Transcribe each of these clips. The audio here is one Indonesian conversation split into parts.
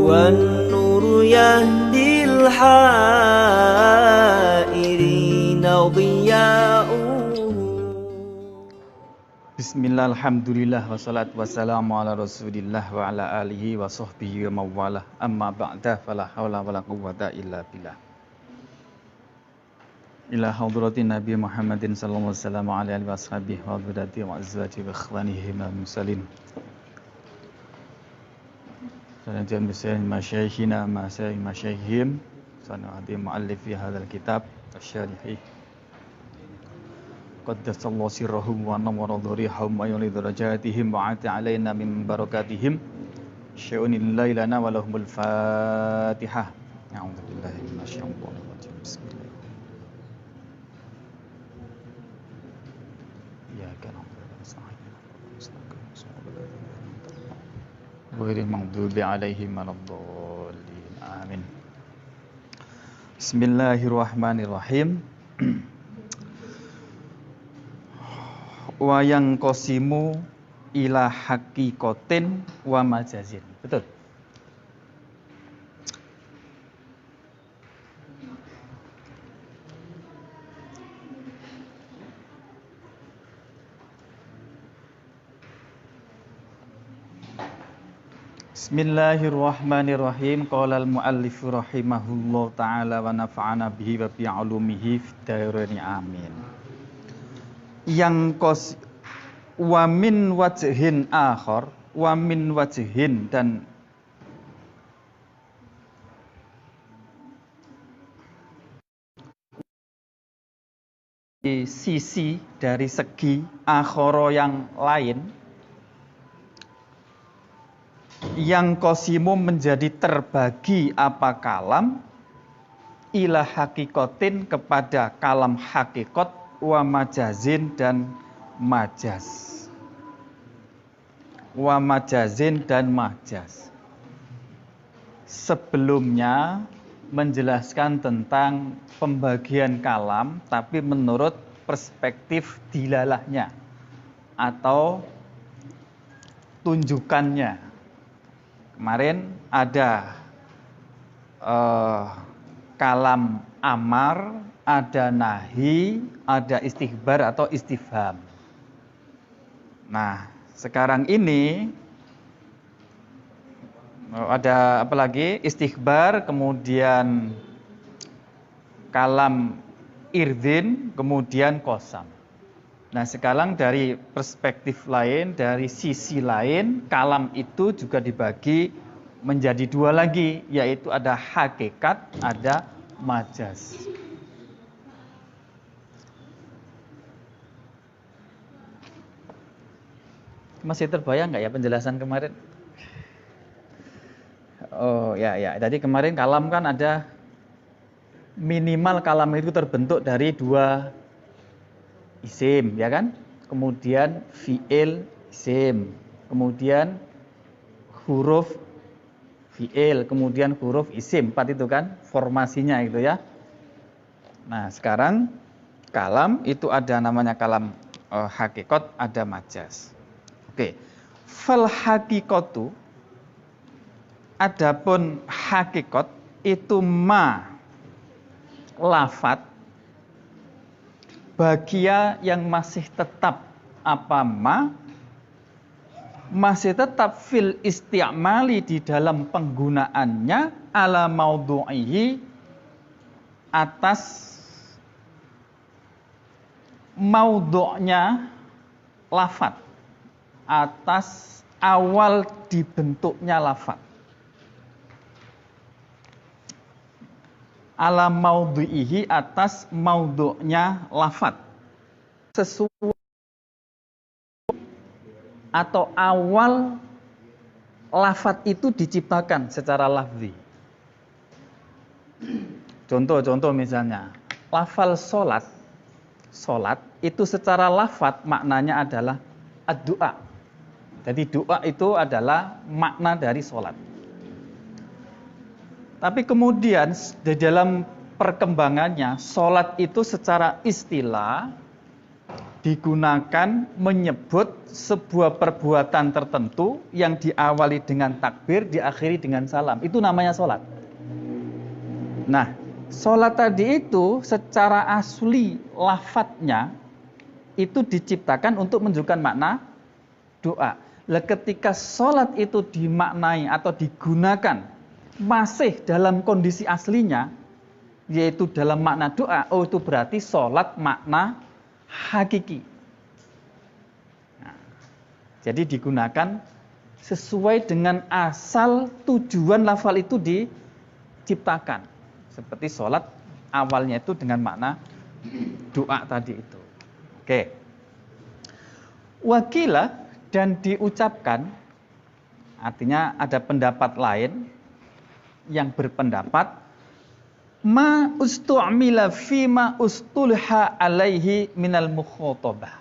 والنور يهدي الحائرين ضياؤه. Bismillah, alhamdulillah, wassalatu wassalamu ala rasulillah wa ala alihi wa sahbihi wa mawalah. Amma ba'da, fala hawla wa la quwwata illa billah. Ila hadratin Nabi Muhammadin sallallahu alaihi wa sahbihi wa dhurriyyatihi wa azwajihi wa ikhwanihi minal muslimin. Sanadyan bisayyid masyayikhina masyayikhim sanadi muallifi hadzal kitab asy-syarih. Qaddasallahu sirrahum wa nawwara dhurriyahum wa yulid darajatihim wa ati alaina min barakatihim syai'un lailana wa lahumul fatihah. A'udzubillahi minasyaitonir rajim. Bismillah. Iyyaka na'budu wa iyyaka nasta'in. Ghairil maghdubi 'alaihim waladdallin. Amin. Bismillahirrahmanirrahim. Wa yang qasimu ila haqiqatin wa majazin. Betul. Bismillahirrahmanirrahim. Qala al-muallif rahimahullah ta'ala wa nafa'ana bihi wa bi 'ulumihi fid dharain amin. Yang wa min wajhin akhar, wa min wajhin, dan di sisi dari segi akhara yang lain, yang qasimu menjadi terbagi apa kalam ila hakikotin kepada kalam hakikat wa majazin dan majaz. Wa majazin dan majaz. Sebelumnya menjelaskan tentang pembagian kalam, tapi menurut perspektif dilalahnya atau tunjukannya. Kemarin ada kalam amar, ada nahi, ada istighbar atau istifham. Nah, sekarang ini ada apa lagi? Istighbar, kemudian kalam irdin, kemudian qasam. Nah, sekarang dari perspektif lain, dari sisi lain, kalam itu juga dibagi menjadi dua lagi, yaitu ada hakikat, ada majaz. Masih terbayang nggak ya penjelasan kemarin? Oh ya. Tadi kemarin kalam kan ada minimal kalam itu terbentuk dari dua isim, ya kan? Kemudian fi'il isim, kemudian huruf fi'il, kemudian huruf isim, 4 itu kan formasinya itu ya. Nah, sekarang kalam itu ada namanya kalam hakikat, ada majaz. Oke. Fal haqiqatu, adapun hakikat itu ma lafat bagia yang masih tetap apa masih tetap fil isti'mali di dalam penggunaannya ala maudhu'ihi atas maudhu'nya lafat, atas awal dibentuknya lafat. Ala maudhu'ihi, atas maudhu'nya lafat. Sesuai atau awal lafat itu diciptakan secara lafzi. Contoh misalnya, lafal solat itu secara lafat maknanya adalah ad-du'a. Jadi doa itu adalah makna dari solat. Tapi kemudian di dalam perkembangannya, solat itu secara istilah digunakan menyebut sebuah perbuatan tertentu yang diawali dengan takbir, diakhiri dengan salam. Itu namanya sholat. Nah, sholat tadi itu secara asli lafadznya itu diciptakan untuk menunjukkan makna doa. Lah ketika sholat itu dimaknai atau digunakan masih dalam kondisi aslinya, yaitu dalam makna doa, oh itu berarti sholat makna hakiki. Nah, jadi digunakan sesuai dengan asal tujuan lafal itu diciptakan. Seperti sholat awalnya itu dengan makna doa tadi itu. Oke. Wakila dan diucapkan, artinya ada pendapat lain yang berpendapat ma ustu'mila fima ustulha alaihi minal mukhotabah.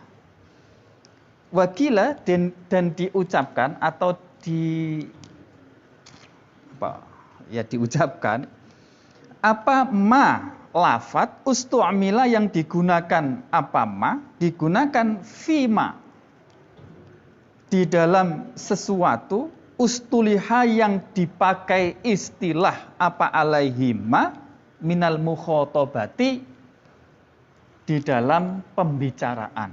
Wakila dan diucapkan atau diucapkan apa ma lafat ustu'mila yang digunakan apa ma digunakan fima di dalam sesuatu ustuliha yang dipakai istilah apa alaihima minal mukhotabati di dalam pembicaraan.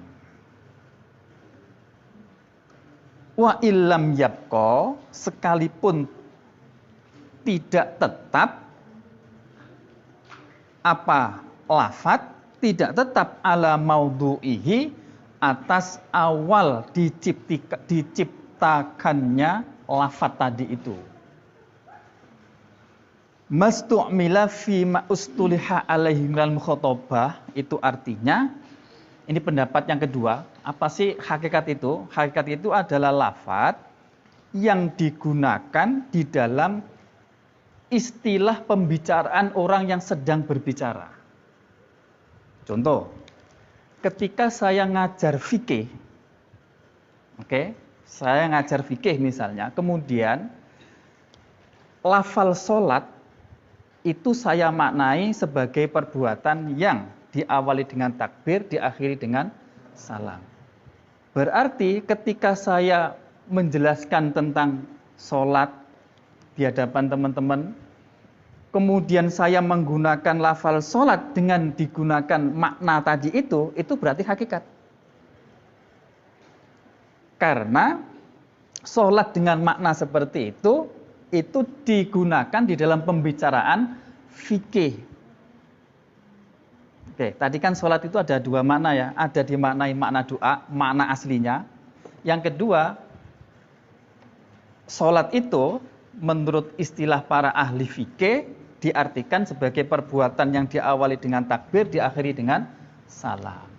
Wa illam yabqa sekalipun tidak tetap apa lafat tidak tetap ala maudhu'ihi atas awal diciptakannya lafat tadi itu. Mastu'mila fi ma ustuliha alaihi minal mukhatabah itu artinya ini pendapat yang kedua, apa sih hakikat itu? Hakikat itu adalah lafat yang digunakan di dalam istilah pembicaraan orang yang sedang berbicara. Contoh, ketika saya ngajar fikih, saya ngajar fikih misalnya, kemudian lafal sholat itu saya maknai sebagai perbuatan yang diawali dengan takbir, diakhiri dengan salam. Berarti ketika saya menjelaskan tentang sholat di hadapan teman-teman, kemudian saya menggunakan lafal sholat dengan digunakan makna tadi itu berarti hakikat. Karena sholat dengan makna seperti itu digunakan di dalam pembicaraan fikih. Oke, tadi kan sholat itu ada dua makna ya. Ada dimaknai makna doa, makna aslinya. Yang kedua, sholat itu menurut istilah para ahli fikih diartikan sebagai perbuatan yang diawali dengan takbir, diakhiri dengan salam.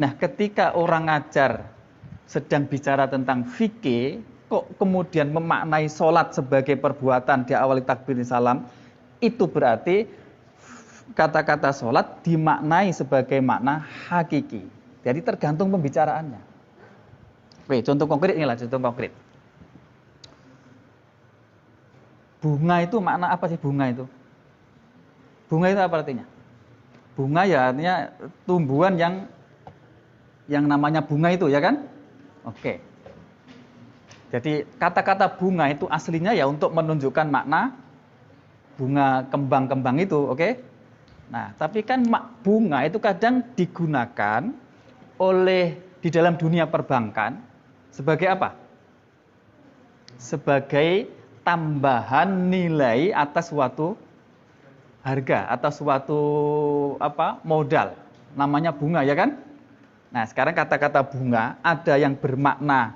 Nah, ketika orang ngajar sedang bicara tentang fikih, kok kemudian memaknai sholat sebagai perbuatan diawali takbir dan salam, itu berarti kata-kata sholat dimaknai sebagai makna hakiki. Jadi tergantung pembicaraannya. Oke, contoh konkret inilah contoh konkret. Bunga itu makna apa sih bunga itu? Bunga itu apa artinya? Bunga ya artinya tumbuhan yang namanya bunga itu ya kan? Oke. Jadi kata-kata bunga itu aslinya ya untuk menunjukkan makna bunga kembang-kembang itu, oke? Nah, tapi kan bunga itu kadang digunakan di dalam dunia perbankan sebagai apa? Sebagai tambahan nilai atas suatu harga, atas suatu modal. Namanya bunga ya kan? Nah, sekarang kata-kata bunga ada yang bermakna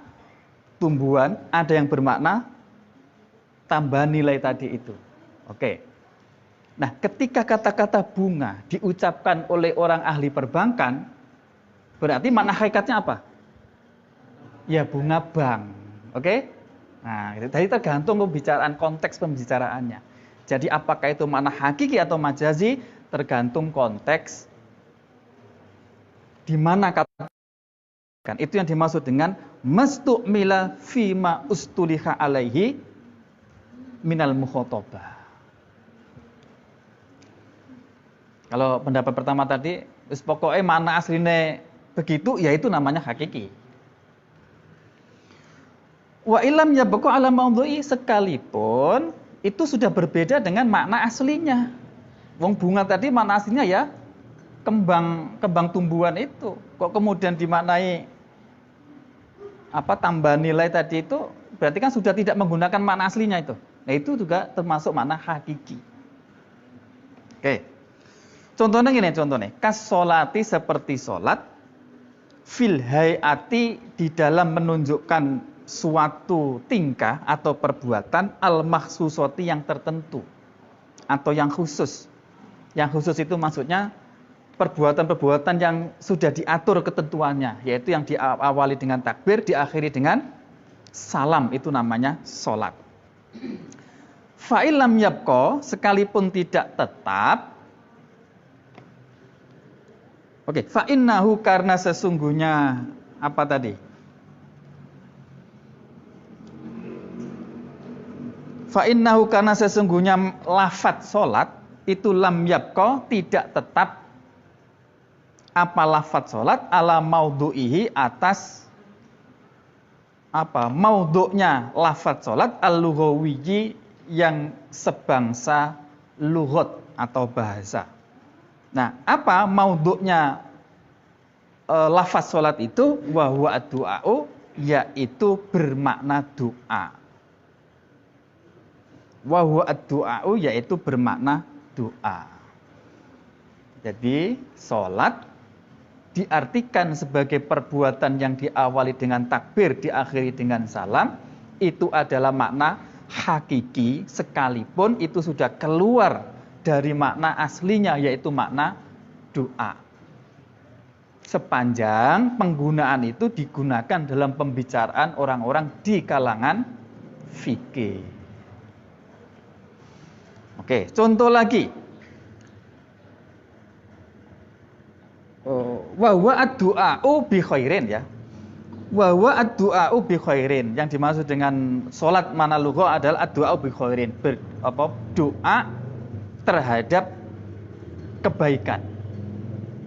tumbuhan, ada yang bermakna tambahan nilai tadi itu. Oke. Nah, ketika kata-kata bunga diucapkan oleh orang ahli perbankan, berarti makna hakikatnya apa? Ya bunga bank. Oke? Nah, jadi tergantung pembicaraan, konteks pembicaraannya. Jadi apakah itu makna hakiki atau majazi, tergantung konteks di mana kata. Itu yang dimaksud dengan mastu'mila fima ustuliha alaihi minal mukhotabah. Kalau pendapat pertama tadi, pokoknya makna aslinya begitu, yaitu namanya hakiki. Wa ilam yabqa ala maudhu'i, sekalipun itu sudah berbeda dengan makna aslinya. Wong bunga tadi makna aslinya ya kembang tumbuhan itu. Kok kemudian dimaknai tambah nilai tadi itu berarti kan sudah tidak menggunakan makna aslinya itu. Nah, itu juga termasuk makna hakiki. Oke. Contohnya gini, kas sholati, seperti sholat, fil hayati, di dalam menunjukkan suatu tingkah atau perbuatan, al makhsusoti, yang tertentu atau yang khusus. Yang khusus itu maksudnya perbuatan-perbuatan yang sudah diatur ketentuannya, yaitu yang diawali dengan takbir, diakhiri dengan salam, itu namanya sholat. Fa'ilam yabqa, sekalipun tidak tetap. Oke, fa'innahu, karena sesungguhnya apa tadi? Fa'innahu, karena sesungguhnya lafadz sholat itu lam yabqa, tidak tetap apa lafadz sholat ala maudhu'ihi, atas maudhu'nya lafadz sholat al-lughawiyyi, yang sebangsa lughat atau bahasa. Nah, apa maudhu'nya lafaz sholat itu? Wa huwa ad-du'a'u, yaitu bermakna doa. Wa huwa ad-du'a'u, yaitu bermakna doa. Jadi sholat diartikan sebagai perbuatan yang diawali dengan takbir, diakhiri dengan salam, itu adalah makna hakiki, sekalipun itu sudah keluar dari makna aslinya, yaitu makna doa. Sepanjang penggunaan itu digunakan dalam pembicaraan orang-orang di kalangan fikih. Oke, contoh lagi. Wa huwa ad-du'a'u bi khairin, ya. Wa huwa ad-du'a'u bi khairin. Yang dimaksud dengan salat mana lugha adalah ad-du'a'u bi khairin. Doa terhadap kebaikan.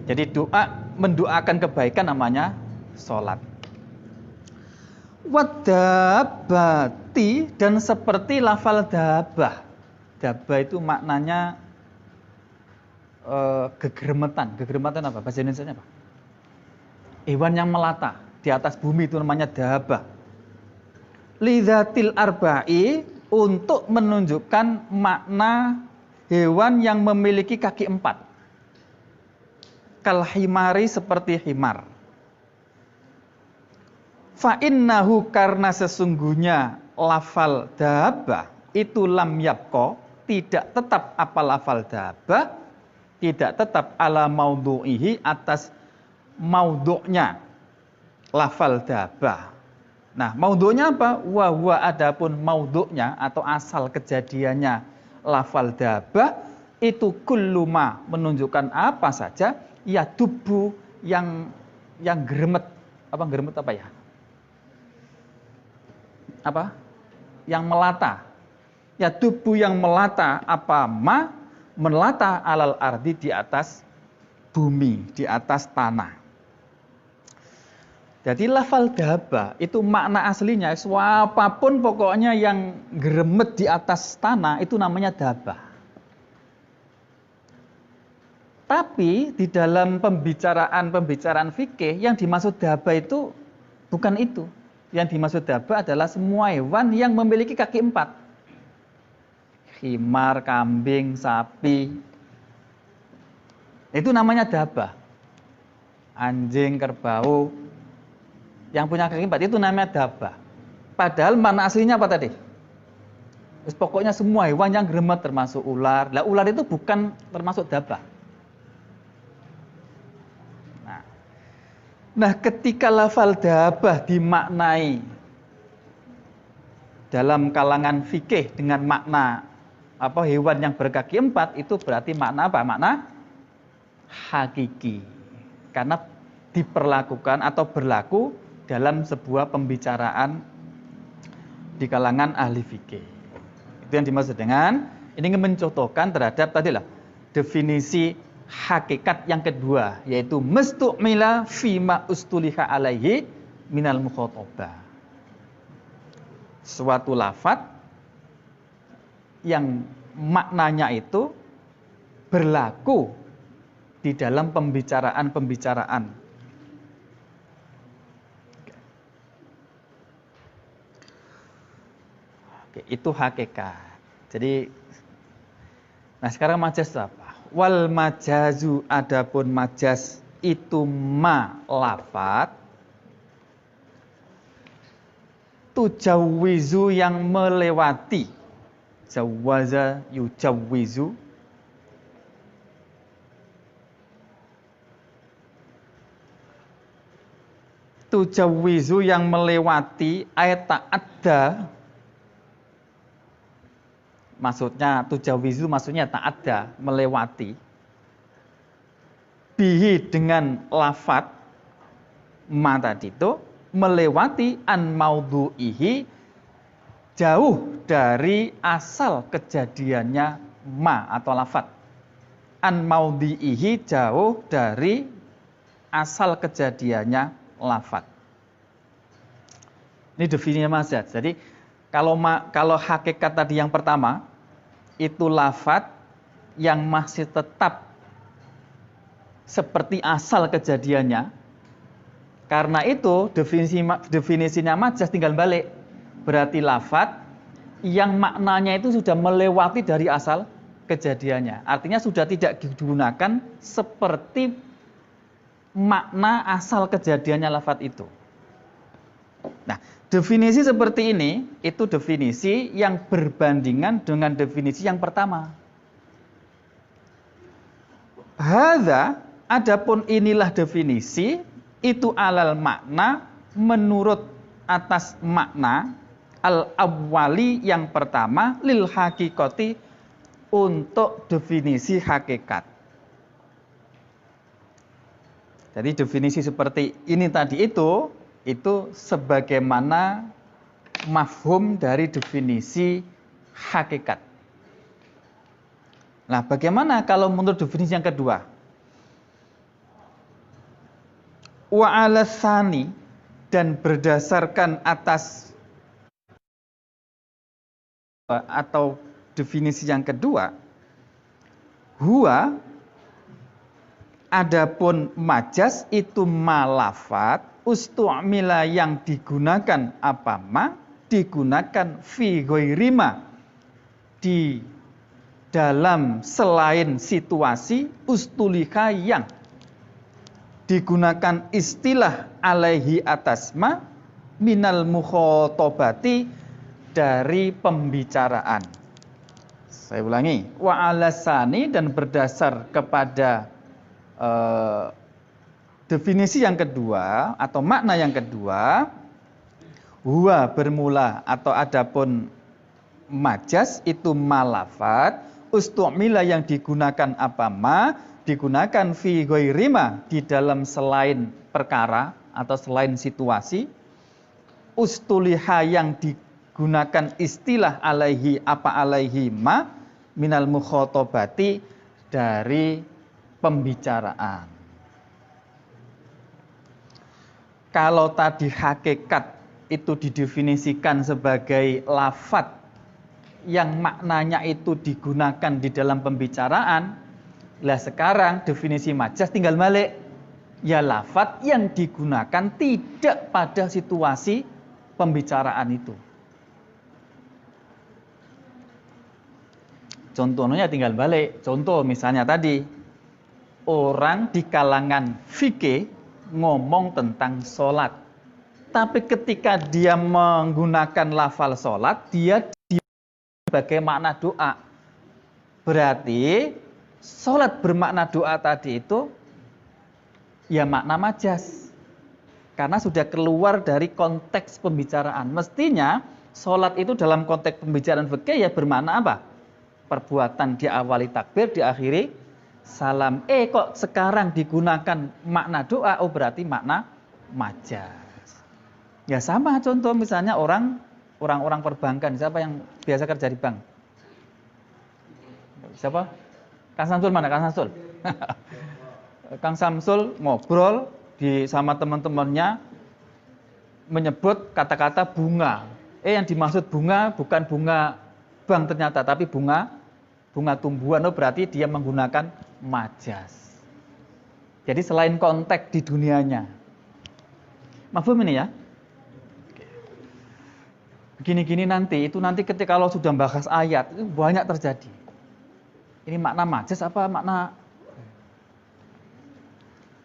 Jadi doa mendoakan kebaikan namanya salat. Wadabati, dan seperti lafal dabah. Dabah itu maknanya gegermetan. Gegermetan apa? Bahasa Indonesianya apa? Hewan yang melata di atas bumi, itu namanya dabah. Lidzatil arba'i, untuk menunjukkan makna hewan yang memiliki kaki 4. Kal himari, seperti himar. Fa innahu, karena sesungguhnya lafal dabah itu lam yabqa, tidak tetap apa lafal dabah, tidak tetap ala maudhu'ihi, atas maudhu'nya lafal dabah. Nah, maudhu'nya apa? Wa huwa, adapun maudhu'nya atau asal kejadiannya lafal dabah itu kulluma, menunjukkan apa saja, ya dubu, yang geremet. Apa geremet apa ya? Apa? Yang melata. Ya dubu, yang melata, apa melata alal ardi, di atas bumi, di atas tanah. Jadi lafal dabah itu makna aslinya, apapun pokoknya yang geremet di atas tanah itu namanya dabah. Tapi di dalam pembicaraan fikih, yang dimaksud dabah itu bukan itu. Yang dimaksud dabah adalah semua hewan yang memiliki kaki 4. Himar, kambing, sapi. Itu namanya dabah. Anjing, kerbau, yang punya kaki 4 itu namanya dabah. Padahal makna aslinya apa tadi? Pokoknya semua hewan yang geremet, termasuk ular. Lah ular itu bukan termasuk dabah. Nah, ketika lafal dabah dimaknai dalam kalangan fikih dengan makna hewan yang berkaki 4, itu berarti makna apa? Makna hakiki. Karena diperlakukan atau berlaku dalam sebuah pembicaraan di kalangan ahli fikih. Itu yang dimaksud dengan ini, mencontohkan terhadap tadilah definisi hakikat yang kedua, yaitu mustu'mila fima ustuliha alaihi minal mukhatabah. Suatu lafaz yang maknanya itu berlaku di dalam pembicaraan-pembicaraan. Oke, itu hakikat. Jadi, nah sekarang majaz itu apa? Wal majazu, adapun majaz itu ma lafaz tujawizu yang melewati. Jawaza yujawizu. Tujawizu yang melewati, ayat ta'adda. Maksudnya tujawizu maksudnya ta'adda, melewati. Bihi dengan lafat ma tadi itu melewati an maudhu'ihi, jauh dari asal kejadiannya ma atau lafat. An maudhi'ihi, jauh dari asal kejadiannya lafat. Ini definisinya majaz. Jadi kalau hakikat tadi yang pertama itu lafat yang masih tetap seperti asal kejadiannya. Karena itu definisinya majaz tinggal balik. Berarti lafat yang maknanya itu sudah melewati dari asal kejadiannya. Artinya sudah tidak digunakan seperti makna asal kejadiannya lafat itu. Nah, definisi seperti ini itu definisi yang berbandingan dengan definisi yang pertama. Hadza, adapun inilah definisi itu alal makna, menurut atas makna al awwali yang pertama, lil hakikati, untuk definisi hakikat. Jadi definisi seperti ini tadi itu sebagaimana mafhum dari definisi hakikat. Nah, bagaimana kalau menurut definisi yang kedua? Wa alasani, dan berdasarkan atas atau definisi yang kedua, huwa, adapun majaz itu malafat ustu'mila yang digunakan apa ma, digunakan fi ghairi ma, di dalam selain situasi, ustulika yang digunakan istilah alaihi atas ma, minal mukhatabati, dari pembicaraan. Saya ulangi, wa alasani, dan berdasar kepada definisi yang kedua atau makna yang kedua, huwa bermula atau adapun majaz itu malafat ustu'mila yang digunakan apa ma, digunakan fi ghairi ma, di dalam selain perkara atau selain situasi, ustuliha yang digunakan istilah alaihi apa alaihi ma, minal mukhatabati, dari pembicaraan. Kalau tadi hakikat itu didefinisikan sebagai lafat yang maknanya itu digunakan di dalam pembicaraan, lah sekarang definisi majaz tinggal balik. Ya lafat yang digunakan tidak pada situasi pembicaraan itu. Contohnya tinggal balik. Contoh misalnya tadi, orang di kalangan fikih ngomong tentang sholat. Tapi ketika dia menggunakan lafal sholat, dia sebagai makna doa. Berarti sholat bermakna doa tadi itu ya makna majaz. Karena sudah keluar dari konteks pembicaraan. Mestinya sholat itu dalam konteks pembicaraan fikih ya bermakna apa? Perbuatan diawali takbir, diakhiri salam. Kok sekarang digunakan makna doa? Oh berarti makna majaz. Ya sama contoh misalnya orang-orang perbankan. Siapa yang biasa kerja di bank? Siapa? Kang Samsul mana? Kang Samsul? Kang Samsul ngobrol sama teman-temannya menyebut kata-kata bunga. Yang dimaksud bunga bukan bunga bank ternyata, tapi bunga tumbuhan. Berarti dia menggunakan majas. Jadi selain konteks di dunianya. Mafhum ini ya? Gini-gini nanti ketika kalau sudah bahas ayat itu banyak terjadi. Ini makna majas apa makna?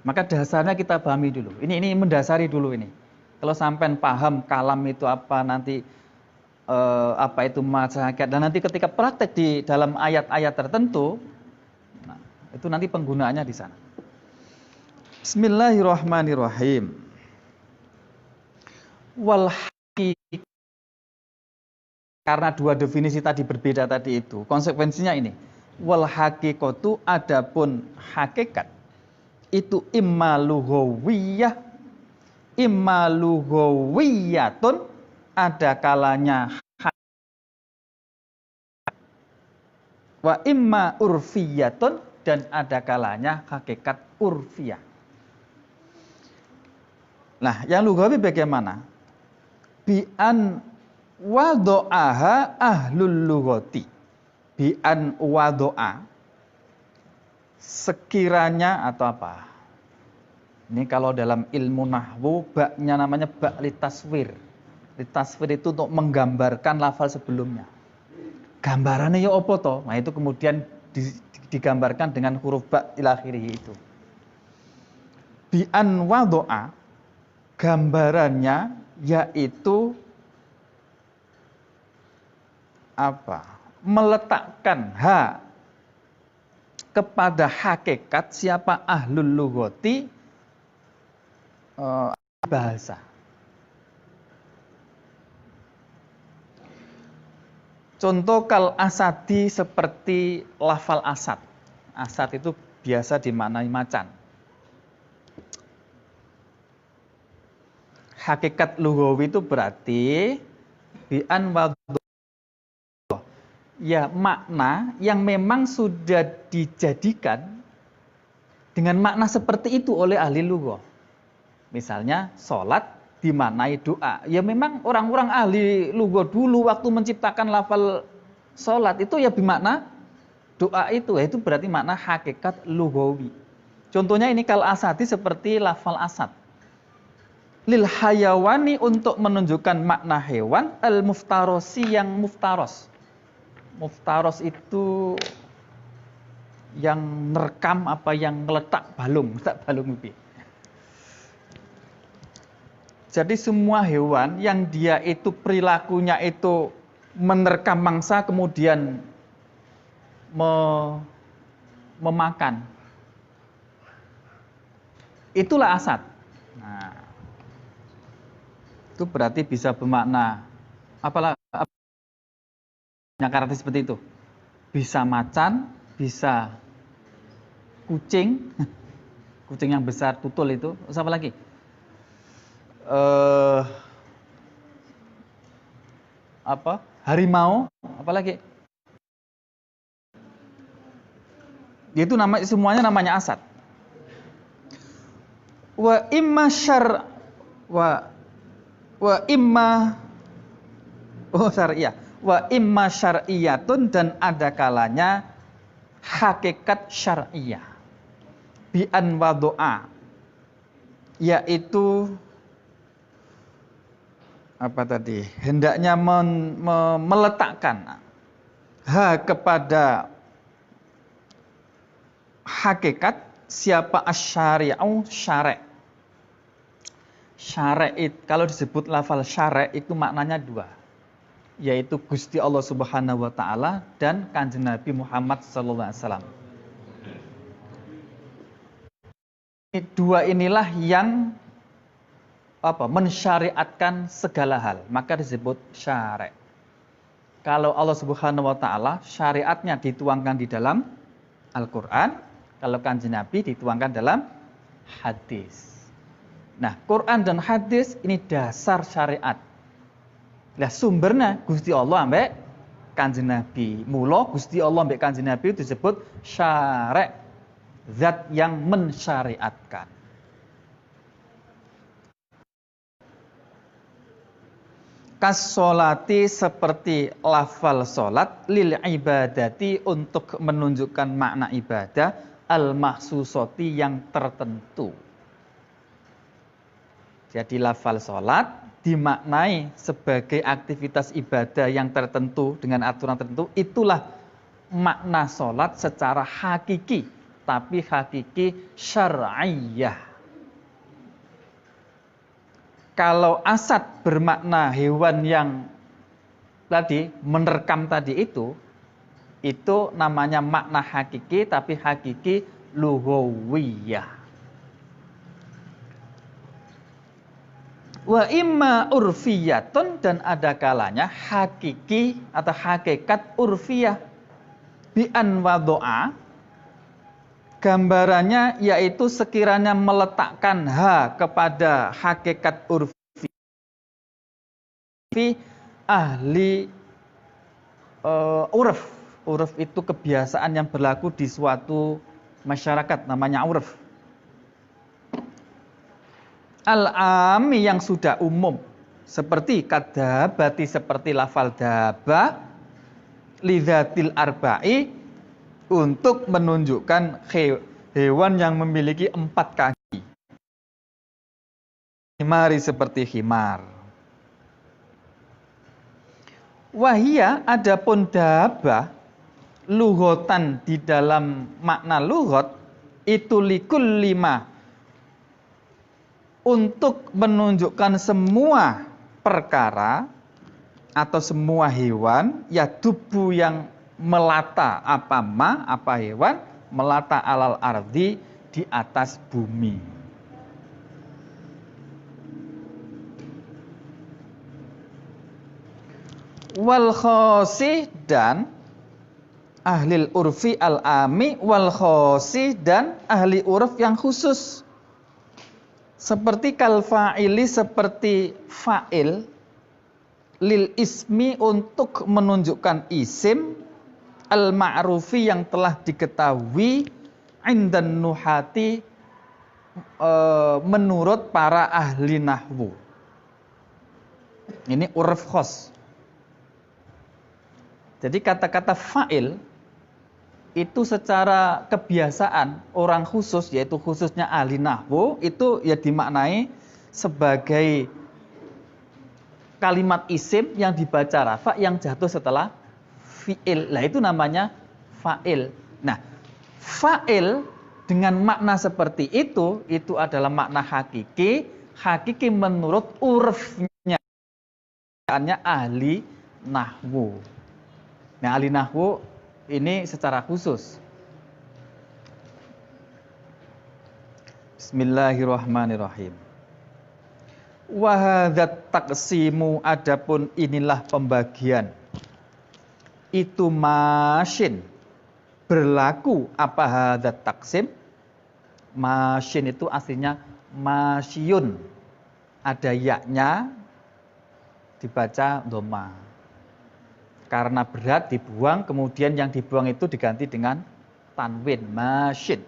Maka dasarnya kita pahami dulu. Ini mendasari dulu ini. Kalau sampai paham kalam itu apa, nanti apa itu majahakat, dan nanti ketika praktek di dalam ayat-ayat tertentu, nah, itu nanti penggunaannya di sana. Bismillahirrahmanirrahim. Wal haqiqah, karena dua definisi tadi berbeda tadi itu, konsekuensinya ini. Wal haqiqatu, adapun hakikat itu imma lughawiyah, imma lughawiyatun, ada kalanya wa imma urfiyatun, dan ada kalanya hakikat urfiyah. Nah, yang lughawi bagaimana? Bi an wado'aha ahlul lughati. Bi an wado'a, sekiranya atau apa? Ini kalau dalam ilmu nahwu baknya namanya bak litaswir. Litaswir itu untuk menggambarkan lafal sebelumnya. Gambarannya ya apa toh? Nah itu kemudian digambarkan dengan huruf bak ila akhirih itu. Bi an wado'a, gambarannya yaitu apa? Meletakkan kepada hakikat siapa ahlul lughati, bahasa. Contoh kal asadi, seperti lafal asad. Asad itu biasa dimaknai macan. Hakikat lughawi itu berarti bi'an wadhu, ya makna yang memang sudah dijadikan dengan makna seperti itu oleh ahli lughah. Misalnya sholat dimaknai doa. Ya memang orang-orang ahli lughah dulu waktu menciptakan lafal sholat itu ya bermakna doa itu. Ya, itu berarti makna hakikat lughawi. Contohnya ini kal asadi, seperti lafal asad. Lil hayawani, untuk menunjukkan makna hewan, al muftarosi, yang muftaros. Muftaros itu yang nerekam apa, yang ngeletak balung lebih. Jadi semua hewan yang dia itu perilakunya itu menerkam mangsa kemudian memakan. Itulah asad. Nah, itu berarti bisa bermakna apalah karakter seperti itu. Bisa macan, bisa kucing, kucing yang besar tutul itu. Terus apa lagi? Harimau, apa lagi? Itu semuanya namanya asad. Wa imma syar wa imma syar'iyah. Wa imma syar'iyatun, dan ada kalanya hakikat syar'iyah. Bi an wado'a, yaitu apa tadi? Hendaknya meletakkan kepada hakikat siapa asyari'u, syara'. Syara' kalau disebut lafal syara' itu maknanya dua, yaitu Gusti Allah Subhanahu wa taala dan Kanjeng Nabi Muhammad sallallahu alaihi wasallam. Dua inilah yang mensyariatkan segala hal, maka disebut syara'. Kalau Allah Subhanahu wa taala syariatnya dituangkan di dalam Al-Qur'an, kalau Kanjeng Nabi dituangkan dalam hadis. Nah, Quran dan hadis ini dasar syariat. Lah sumbernya Gusti Allah ambek Kanjeng Nabi. Mula Gusti Allah ambek Kanjeng Nabi itu disebut syara'. zat yang mensyariatkan. Kasolati seperti lafal solat, lil ibadati untuk menunjukkan makna ibadah, al mahsusoti yang tertentu. Jadi lafal solat dimaknai sebagai aktivitas ibadah yang tertentu dengan aturan tertentu. Itulah makna solat secara hakiki, tapi hakiki syar'iyah. Kalau asad bermakna hewan yang tadi menerkam tadi itu namanya makna hakiki, tapi hakiki lughawiyah. Wa imma urfiyatun, dan ada kalanya hakiki atau hakikat urfiyah. Bi an wado'a, gambarannya yaitu sekiranya meletakkan kepada hakikat urfi ahli urf. Urf itu kebiasaan yang berlaku di suatu masyarakat, namanya urf. Al-ami yang sudah umum, seperti kadabati, seperti lafal daba, lidzatil arba'i, untuk menunjukkan hewan yang memiliki 4 kaki. Himari seperti himar. Wahia, adapun dabah, lughotan di dalam makna lughot, itu likul lima, untuk menunjukkan semua perkara atau semua hewan, ya tubuh yang melata, apa hewan melata alal ardi, di atas bumi. Wal khosi, dan ahli urfi al-ami, wal khosi, dan ahli urf yang khusus. Seperti kal fa'ili, seperti fa'il, lil ismi, untuk menunjukkan isim, al-ma'rufi yang telah diketahui, indan nuhati, menurut para ahli nahwu. Ini urf khos. Jadi kata-kata fa'il itu secara kebiasaan orang khusus, yaitu khususnya ahli nahwu, itu ya dimaknai sebagai kalimat isim yang dibaca rafa yang jatuh setelah fi'il. Nah, itu namanya fa'il. Nah, fa'il dengan makna seperti itu adalah makna hakiki, hakiki menurut urfnya ahli nahwu. Nah, ahli nahwu ini secara khusus. Bismillahirrahmanirrahim. Wa hadzat taqsimu, adapun inilah pembagian. Itu masyin, berlaku apa hadzat taqsim? Masyin itu aslinya masyun. Ada yaknya dibaca dhamma. Karena berat dibuang, kemudian yang dibuang itu diganti dengan tanwin, masyin.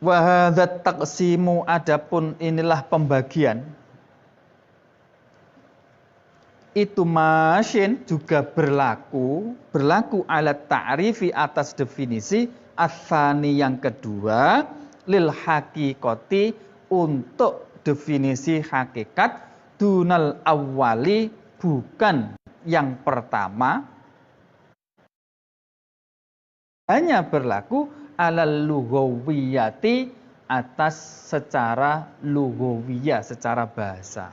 Wa hadzat taqsimu, adapun inilah pembagian. Itu masyin juga berlaku alat ta'rifi, atas definisi, atsani yang kedua, lil haqiqati, untuk definisi hakikat, dunal awwali, bukan yang pertama, hanya berlaku alal lughawiyati, atas secara lughawiyah, secara bahasa.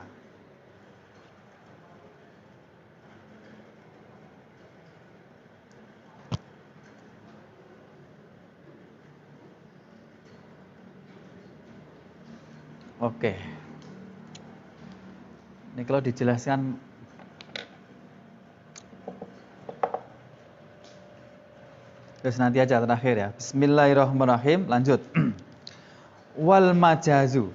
Oke. Ini kalau dijelaskan terus nanti aja terakhir ya. Bismillahirrahmanirrahim. Lanjut. Wal majazu.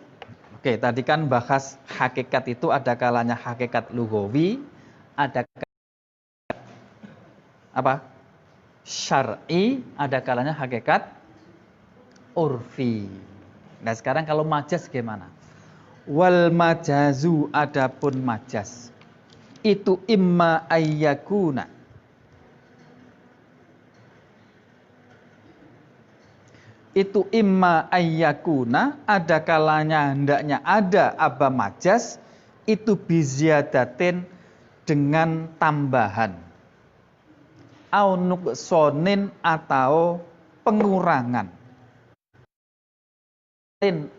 Oke, tadi kan bahas hakikat itu ada kalanya hakikat lughawi, ada apa? syar'i, ada kalanya hakikat urfi. Nah, sekarang kalau majaz gimana? Wal majazu, adapun majaz itu imma ayyakuna, itu imma ayyakuna, ada kalanya hendaknya ada apa majaz itu biziyadatin, dengan tambahan, au nuqsonin, atau pengurangan,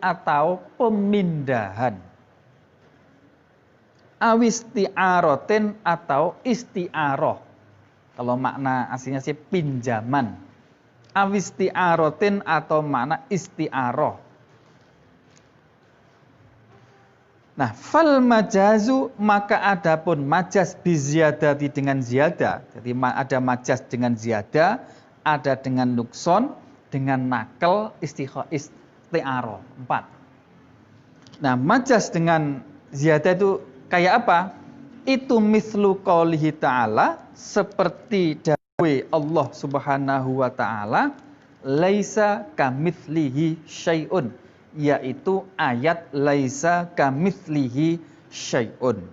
atau pemindahan, awisti'arotin, atau isti'aroh. Kalau makna aslinya sih pinjaman. Awisti'arotin, atau makna isti'aroh. Nah, fal majazu, maka adapun majaz biziyadati, dengan ziyadah. Jadi ada majaz dengan ziyadah, ada dengan nukson, dengan nakal, isti'aroh. 4. Nah, majaz dengan ziyadah itu kayak apa? Itu mislu qaulihi ta'ala, seperti dawe Allah Subhanahu wa ta'ala, laisa kamitslihi syai'un, yaitu ayat laisa kamitslihi syai'un.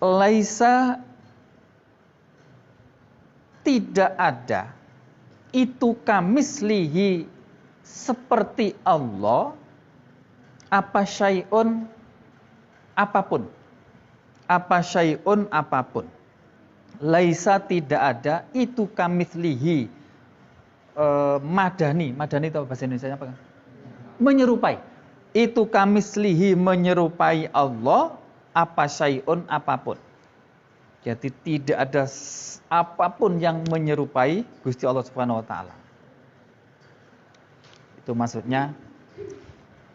Laisa, tidak ada, itu kamitslihi, seperti Allah, apa syai'un, apapun. Apa syai'un, apapun. Laisa, tidak ada, itu kamitslihi, madani itu bahasa Indonesia apa kan? Menyerupai. Itu kamitslihi, menyerupai Allah, apa syai'un, apapun. Jadi tidak ada apapun yang menyerupai Gusti Allah Subhanahu wa taala. Itu maksudnya.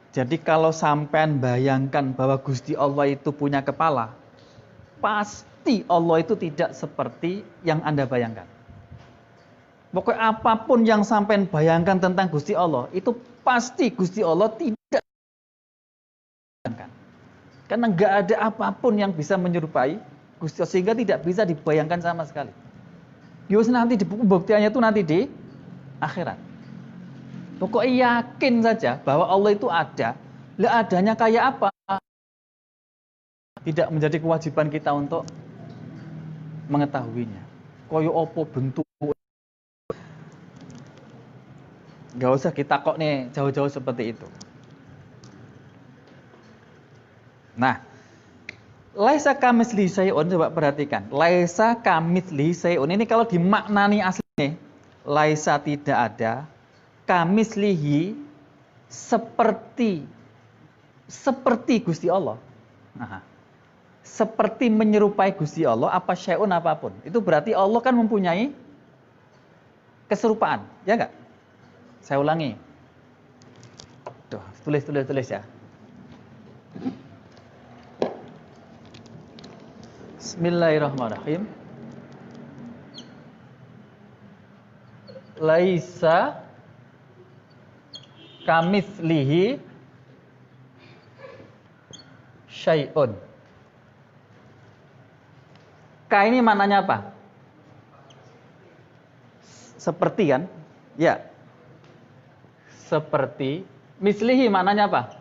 Jadi kalau sampean bayangkan bahwa Gusti Allah itu punya kepala, pasti Allah itu tidak seperti yang Anda bayangkan. Pokoknya apapun yang sampean bayangkan tentang Gusti Allah, itu pasti Gusti Allah tidak bayangkan. Karena nggak ada apapun yang bisa menyerupai Gusti Allah, sehingga tidak bisa dibayangkan sama sekali. Yus, nanti di buku buktiannya itu nanti di akhirat. Pokoknya yakin saja bahwa Allah itu ada. Lah, adanya kayak apa? Tidak menjadi kewajiban kita untuk mengetahuinya. Koyo opo bentuk. Gak usah kita kok nih jauh-jauh seperti itu. Nah, laisa kamitslihi syai'un, coba perhatikan. Laisa kamitslihi syai'un ini kalau dimaknani aslinya, laisa, tidak ada, kamitslihi, seperti Gusti Allah. Nah, seperti menyerupai Gusti Allah, apa syai'un, apapun. Itu berarti Allah kan mempunyai keserupaan, ya enggak? Saya ulangi. Tuh, tulis ya. Bismillahirrahmanirrahim. Laisa kamitslihi syai'un. Ka ini maknanya apa? Seperti kan? Ya. Seperti. Mislihi maknanya apa?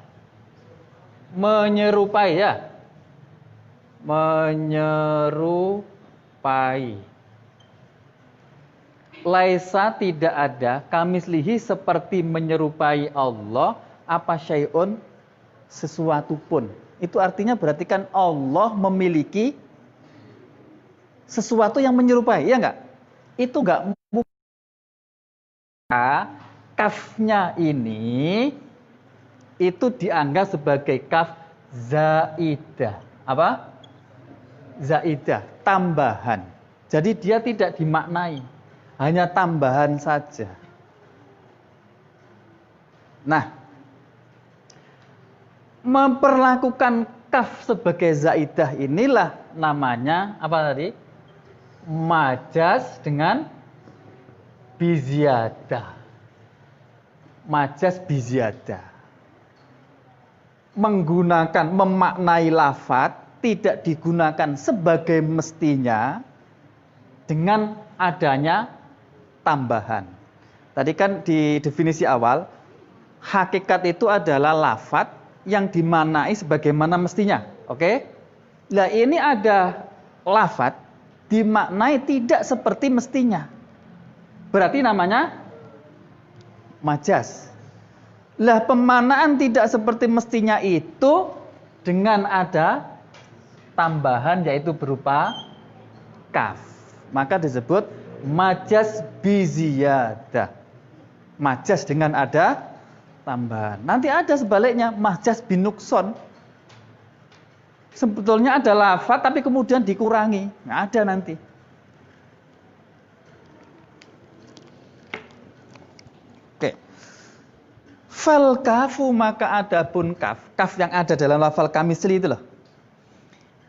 Menyerupai, ya. Menyerupai. Laisa, tidak ada, kamislihi, seperti menyerupai Allah, apa syai'un, sesuatu pun. Itu artinya berarti kan Allah memiliki sesuatu yang menyerupai, ya enggak? Itu enggak mungkin. Kafnya ini itu dianggap sebagai kaf zaidah. Apa? Zaidah, tambahan. Jadi dia tidak dimaknai, hanya tambahan saja. Nah, memperlakukan kaf sebagai zaidah inilah namanya apa tadi? Majaz dengan biziyadah. Majaz biziyadah. Menggunakan, memaknai lafadz tidak digunakan sebagai mestinya dengan adanya tambahan. Tadi kan di definisi awal, hakikat itu adalah lafadz yang dimaknai sebagaimana mestinya. Oke? Nah ini ada lafadz dimaknai tidak seperti mestinya. Berarti namanya majaz. Lah pemaknaan tidak seperti mestinya itu dengan ada tambahan yaitu berupa kaf. Maka disebut majaz biziyadah. Majaz dengan ada tambahan. Nanti ada sebaliknya majaz binukson. Sebetulnya ada lafaz tapi kemudian dikurangi. Nggak ada nanti. Oke. Fal kafu maka adapun kaf. Kaf yang ada dalam lafal kamisli itu loh.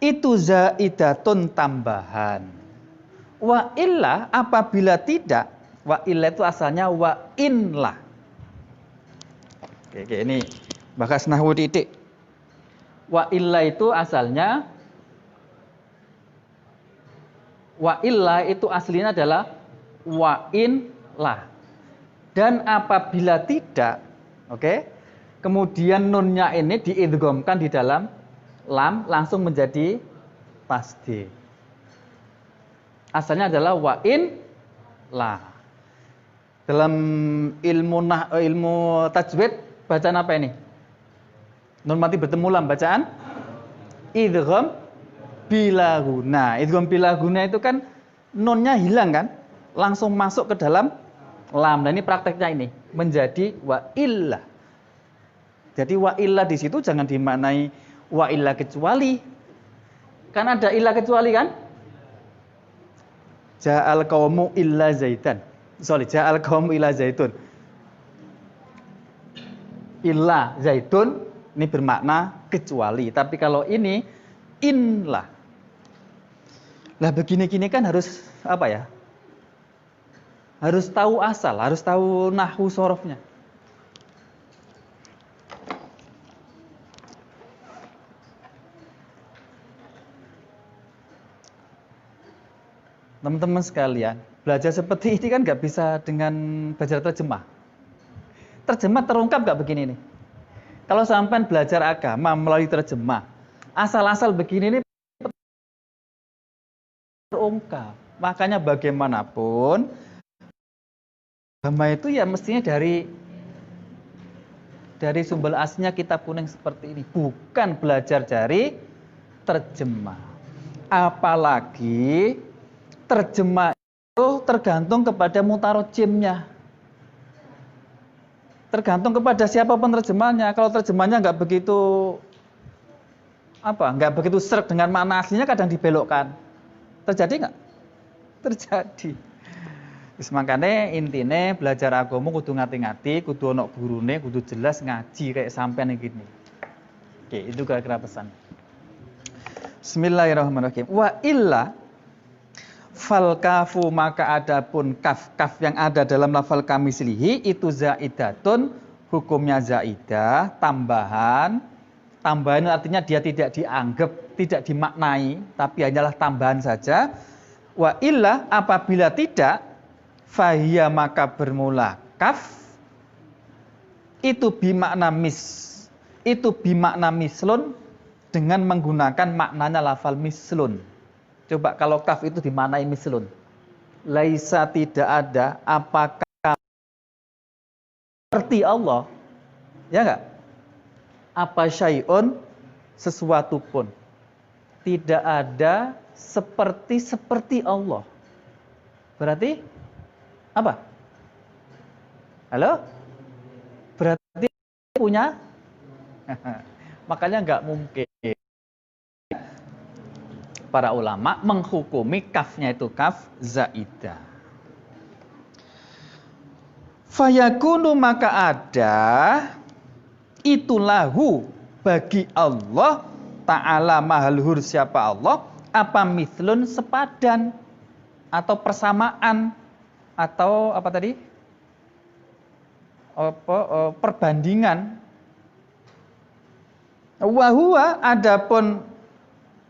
Itu zaidatun tambahan. Wa illa apabila tidak. Wa illa itu asalnya wa inlah. Oke, ini bahas nahwu titik. Wa illa itu asalnya wa illa itu aslinya adalah wa inlah. Dan apabila tidak, oke, kemudian nunnya ini diidghamkan di dalam lam langsung menjadi tasdid. Asalnya adalah wa inlah. Dalam ilmu tajwid bacaan apa ini? Nun mati bertemu lam bacaan idgham bila guna. Idgham bila guna itu kan nunnya hilang kan? Langsung masuk ke dalam lam. Nah ini prakteknya ini menjadi wa illah. Jadi wa illah di situ jangan dimaknai wa illah kecuali. Kan ada illah kecuali kan? Ja'al qaumu illa zaitan. Ja'al qaumu illa zaitun. Illa zaitun ini bermakna kecuali. Tapi kalau ini inlah. Lah begini-gini kan harus apa ya? Harus tahu asal, harus tahu nahwu sorofnya. Teman-teman sekalian, belajar seperti ini kan nggak bisa dengan belajar terjemah. Terjemah terungkap nggak begini nih. Kalau sampai belajar agama melalui terjemah, asal-asal begini nih terungkap. Makanya bagaimanapun, agama itu ya mestinya dari sumber aslinya kitab kuning seperti ini. Bukan belajar dari terjemah. Apalagi terjemah itu tergantung kepada mutarojimnya. Tergantung kepada siapa penerjemahnya. Kalau terjemahnya nggak begitu serg dengan makna aslinya, kadang dibelokkan. Terjadi nggak? Terjadi. Wis makane intine belajar agama kudu ngati-ngati, kudu ana gurune, kudu jelas ngaji kayak sampean iki. Oke, itu kira-kira pesan. Bismillahirrahmanirrahim. Wa illa fal kafu maka adapun kaf yang ada dalam lafal kamislihi itu zaidatun, hukumnya zaidah, tambahan. Tambahan artinya dia tidak dianggap, tidak dimaknai, tapi hanyalah tambahan saja. Wa illa apabila tidak, fahiyya maka bermula kaf itu bimakna mislun dengan menggunakan maknanya lafal mislun. Coba kalau kaf itu dimaknai mislun. Laisa tidak ada apakah seperti Allah. Ya enggak? Apa syai'un sesuatu pun. Tidak ada seperti Allah. Berarti apa? Halo? Berarti punya? Makanya enggak mungkin. Para ulama menghukumi kafnya itu kaf zaidah. Fayakunu maka ada itulahu bagi Allah Ta'ala mahalhur siapa Allah apa mithlun sepadan atau persamaan atau apa tadi? Perbandingan. Wa huwa adapun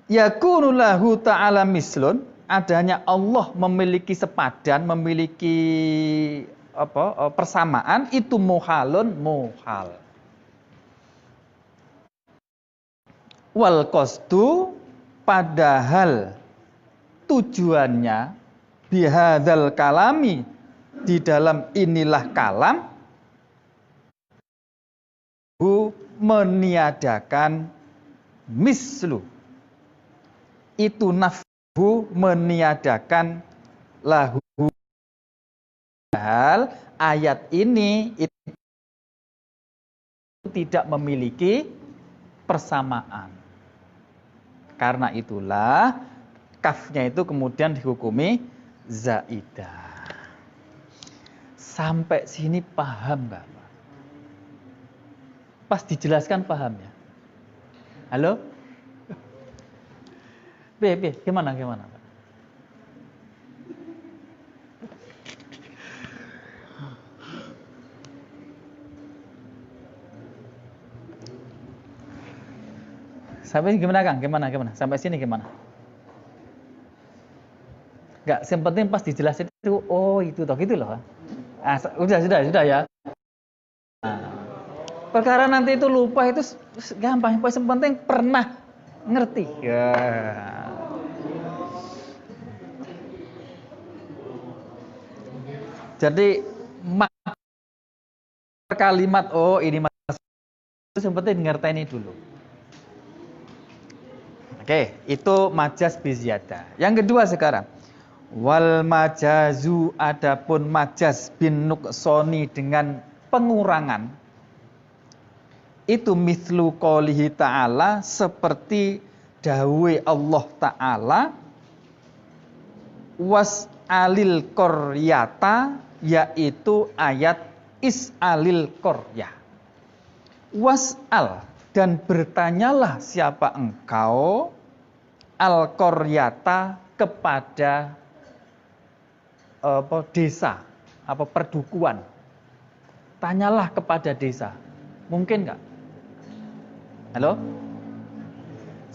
yakunu lahu ta'ala mislun adanya Allah memiliki sepadan, memiliki persamaan, itu muhalun muhal. Wal qasdu, padahal tujuannya bihadzal kalami, di dalam inilah kalam, meniadakan mislu, itu nafhu meniadakan lahu, padahal ayat ini itu tidak memiliki persamaan. Karena itulah kafnya itu kemudian dihukumi zaidah. Sampai sini paham nggak Pak? Pas dijelaskan paham ya? Halo? Gimana Pak? Sampai gimana Kang? Gimana? Sampai sini gimana? Enggak, yang penting pas dijelasin itu, oh itu toh gitu loh. Sudah ya. Nah, perkara nanti itu lupa itu gampang, yang penting pernah ngerti. Ya. Jadi kalimat oh ini itu yang penting ngerti ini dulu. Oke, itu majaz biziyadah. Yang kedua sekarang, wal majazu, adapun majaz bin nuqsoni dengan pengurangan, itu mithlu qoulihi ta'ala, seperti dawuh Allah Ta'ala, was'alil qaryata, yaitu ayat is'alil qaryah. Was'al, dan bertanyalah siapa engkau, al-qaryata, kepada desa, perdukuan. Tanyalah kepada desa. Mungkin nggak? Halo?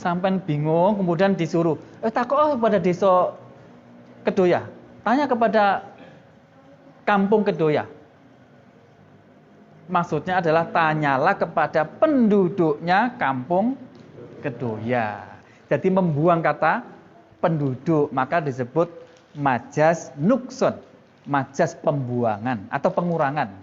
Sampai bingung, kemudian disuruh, takut pada desa Kedoya. Tanya kepada kampung Kedoya. Maksudnya adalah tanyalah kepada penduduknya kampung Kedoya. Jadi membuang kata penduduk, maka disebut majaz nukson, majaz pembuangan atau pengurangan,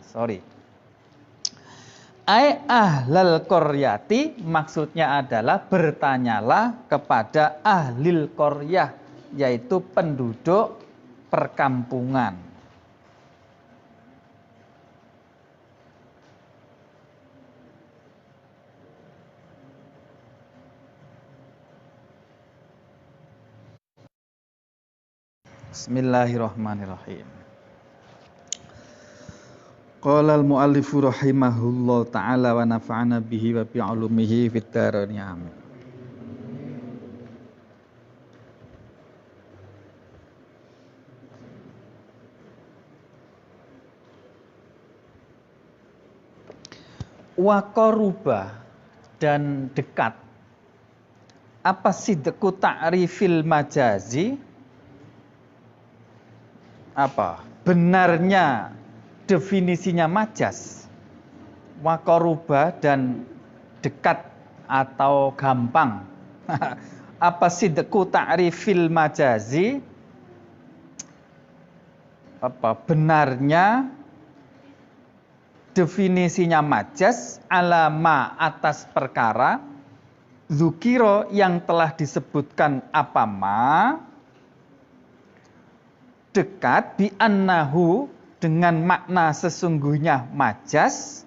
Ai ahlal qaryati, maksudnya adalah bertanyalah kepada ahlil qaryah, yaitu penduduk perkampungan. Bismillahirrahmanirrahim. Qala al-muallifu rahimahullah ta'ala wa nafa'ana bihi wa bi 'ulumihi fid dharain amin. Wa qaruba, dan dekat. Apa sidqu ta'rifil majazi? Apa? Benarnya definisinya majaz. Wa qaruba, dan dekat atau gampang. Apa sidqu ta'rifil majazi? Apa benarnya definisinya majaz alama atas perkara dzukira yang telah disebutkan apa ma, dekat bi annahu, dengan makna sesungguhnya majaz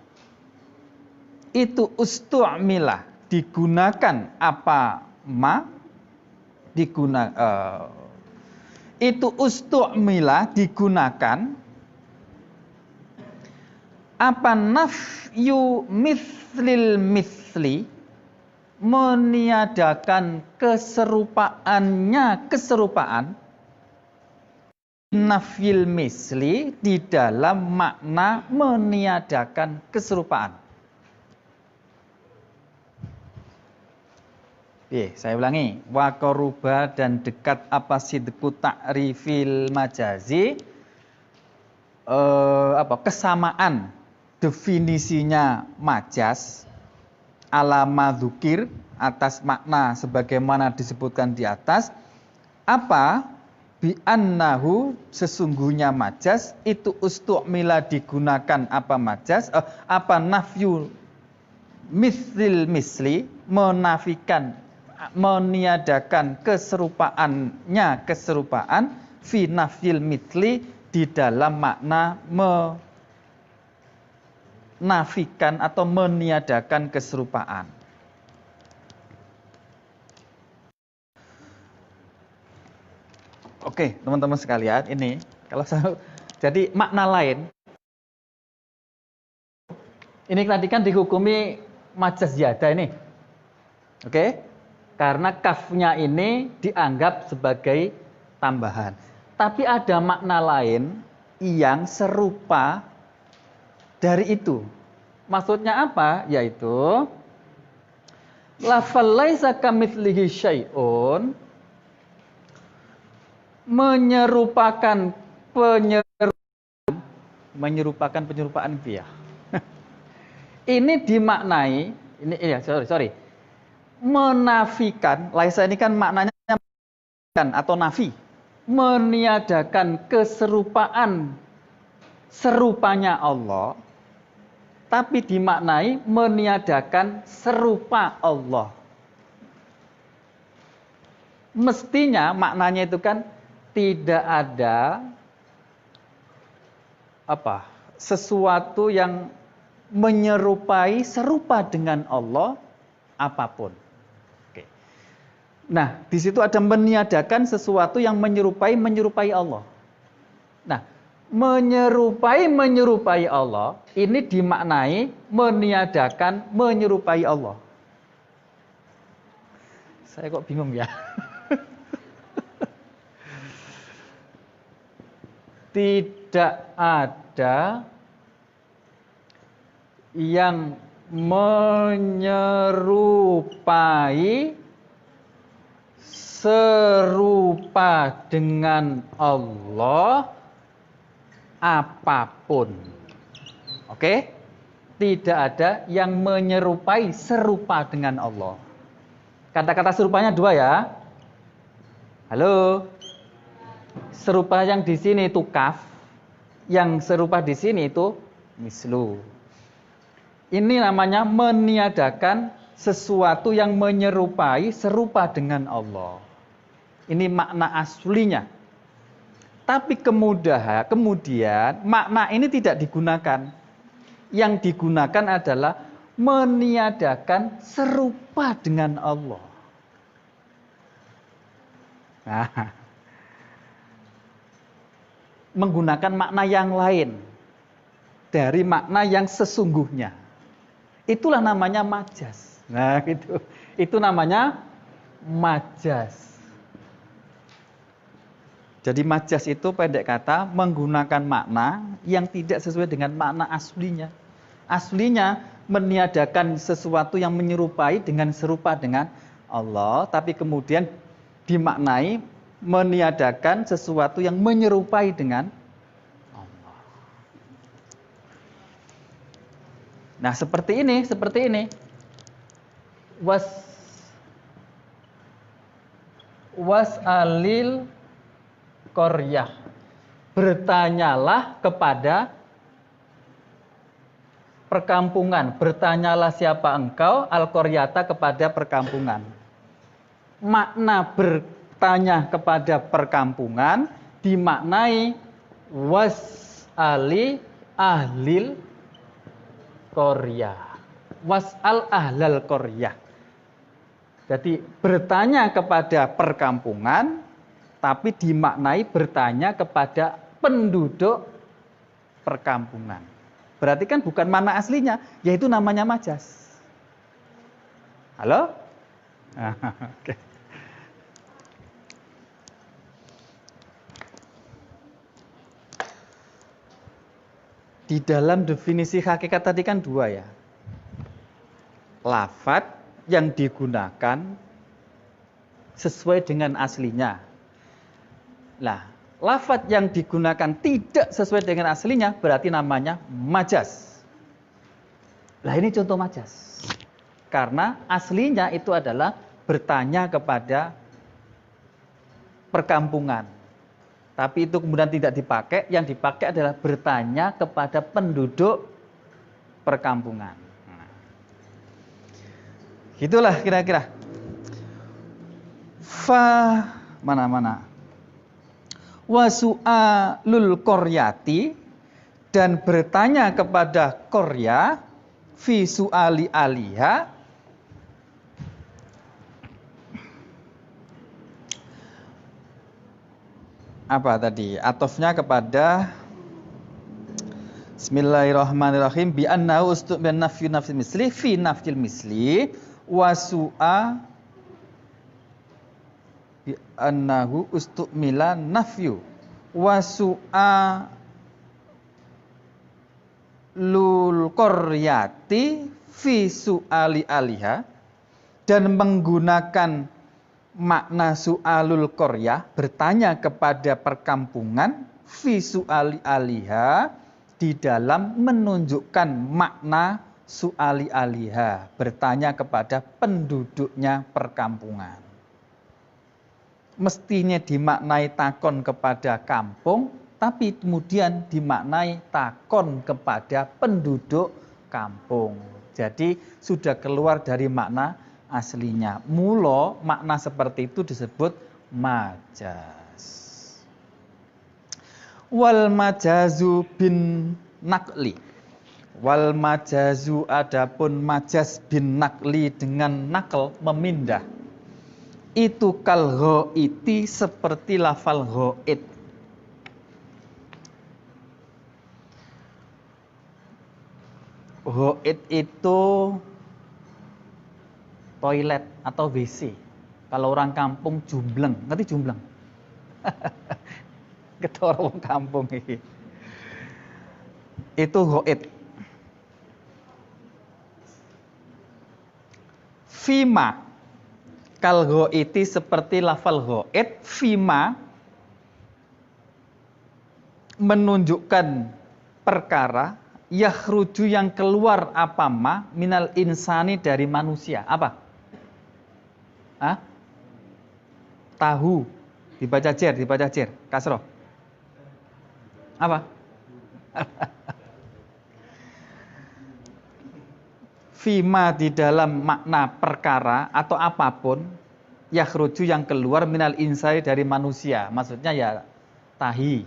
itu ustu'milah, digunakan apa ma, itu ustu'milah, digunakan apa nafyu mithlil mithli, meniadakan keserupaannya keserupaan, nafyil misli, di dalam makna meniadakan keserupaan. Saya ulangi. Wa qaruba dan dekat apa sidqu ta'rifil majazi. Kesamaan definisinya majaz ala madzukir atas makna sebagaimana disebutkan di atas. Apa? Bi annahu sesungguhnya majaz itu ustu'mila digunakan apa majaz? Apa nafyu mislil misli, menafikan, meniadakan keserupaannya keserupaan, fi nafyil misli di dalam makna menafikan atau meniadakan keserupaan. Oke, teman-teman sekalian, ini kalau saya jadi makna lain. Ini tadi kan dihukumi majaz ziyada ini. Oke? Karena kafnya ini dianggap sebagai tambahan. Tapi ada makna lain yang serupa dari itu. Maksudnya apa? Yaitu lafal laisa kamitslihi syai'un, menyerupakan penyerupaan dia. Ini dimaknai, ini ya sorry. Menafikan, laisa ini kan maknanya atau nafi. Meniadakan keserupaan serupanya Allah, tapi dimaknai meniadakan serupa Allah. Mestinya maknanya itu kan tidak ada sesuatu yang menyerupai serupa dengan Allah apapun. Oke. Nah, di situ ada meniadakan sesuatu yang menyerupai Allah. Nah, menyerupai Allah ini dimaknai meniadakan menyerupai Allah. Saya kok bingung ya. Tidak ada yang menyerupai serupa dengan Allah apapun. Oke? Tidak ada yang menyerupai serupa dengan Allah. Kata-kata serupanya dua ya. Halo? Serupa yang di sini itu kaf, yang serupa di sini itu mislu. Ini namanya meniadakan sesuatu yang menyerupai serupa dengan Allah. Ini makna aslinya. Tapi kemudian makna ini tidak digunakan. Yang digunakan adalah meniadakan serupa dengan Allah. Nah, menggunakan makna yang lain dari makna yang sesungguhnya. Itulah namanya majaz. Nah, itu namanya majaz. Jadi majaz itu pendek kata menggunakan makna yang tidak sesuai dengan makna aslinya. Aslinya meniadakan sesuatu yang menyerupai dengan serupa dengan Allah, tapi kemudian dimaknai meniadakan sesuatu yang menyerupai dengan Allah. Nah, seperti ini. Was'alil qaryah. Bertanyalah kepada perkampungan. Bertanyalah siapa engkau, al-qaryata kepada perkampungan. Makna bertanya kepada perkampungan dimaknai was'ali ahlil qaryah. Was'al ahlal qaryah. Jadi bertanya kepada perkampungan tapi dimaknai bertanya kepada penduduk perkampungan. Berarti kan bukan makna aslinya, yaitu namanya majaz. Halo? Oke. Di dalam definisi hakikat tadi kan dua ya. Lafadz yang digunakan sesuai dengan aslinya. Lah, lafadz yang digunakan tidak sesuai dengan aslinya berarti namanya majaz. Lah ini contoh majaz. Karena aslinya itu adalah bertanya kepada perkampungan. Tapi itu kemudian tidak dipakai, yang dipakai adalah bertanya kepada penduduk perkampungan. Nah, gitulah kira-kira. Mana? Wasu'alul qaryati, dan bertanya kepada Korya fi su'ali aliha, apa tadi? Atofnya kepada Bismillahirrahmanirrahim, bi annahu ustu'min nafyu nafsil misli fi nafsil misli wa su'a, bi annahu ustu'mila nafyu wa su'a lul qaryati fi su'ali aliha, dan menggunakan makna su'alul qaryah, bertanya kepada perkampungan, fi su'ali aliha, di dalam menunjukkan makna su'ali aliha, bertanya kepada penduduknya perkampungan. Mestinya dimaknai takon kepada kampung, tapi kemudian dimaknai takon kepada penduduk kampung. Jadi sudah keluar dari makna aslinya. Mula makna seperti itu disebut majaz. Wal majazu bin nakli. Wal majazu, adapun majaz bin nakli dengan nakal, memindah. Itu kal ghaiti, seperti lafal ghait. Ghait itu toilet atau WC. Kalau orang kampung jumbleng, ngerti jumbleng? Ketara wong kampung iki. Itu ghait. Fima kal ghaiti, seperti lafal ghait. Fima menunjukkan perkara, yakhruju yang keluar, apa ma, minal insani, dari manusia. Apa? Hah? Tahu. Dibaca jer, kasroh. Apa? Fima, di dalam makna perkara atau apapun, yakhruju yang keluar, minal insani, dari manusia. Maksudnya ya tahi.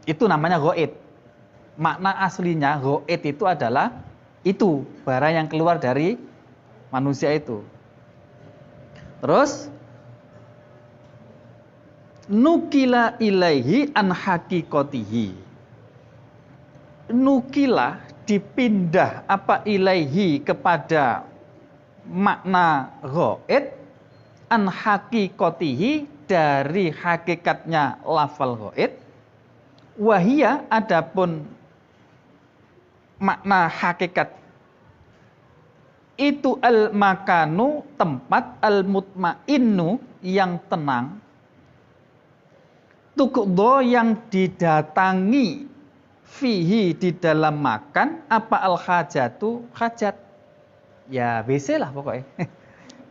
Itu namanya ghaid. Makna aslinya ghaid itu adalah itu, barang yang keluar dari manusia itu. Terus nukila ilaihi an haqiqatihi. Nukila, dipindah, apa, ilaihi, kepada makna ghaid, an haqiqatihi, dari hakikatnya lafal ghaid. Wahia, adapun makna hakikat itu al makanu, tempat, al mutmainnu, yang tenang, tuqdo, yang didatangi, fihi, di dalam makan, apa, al hajatu, hajat, ya WC lah pokoknya.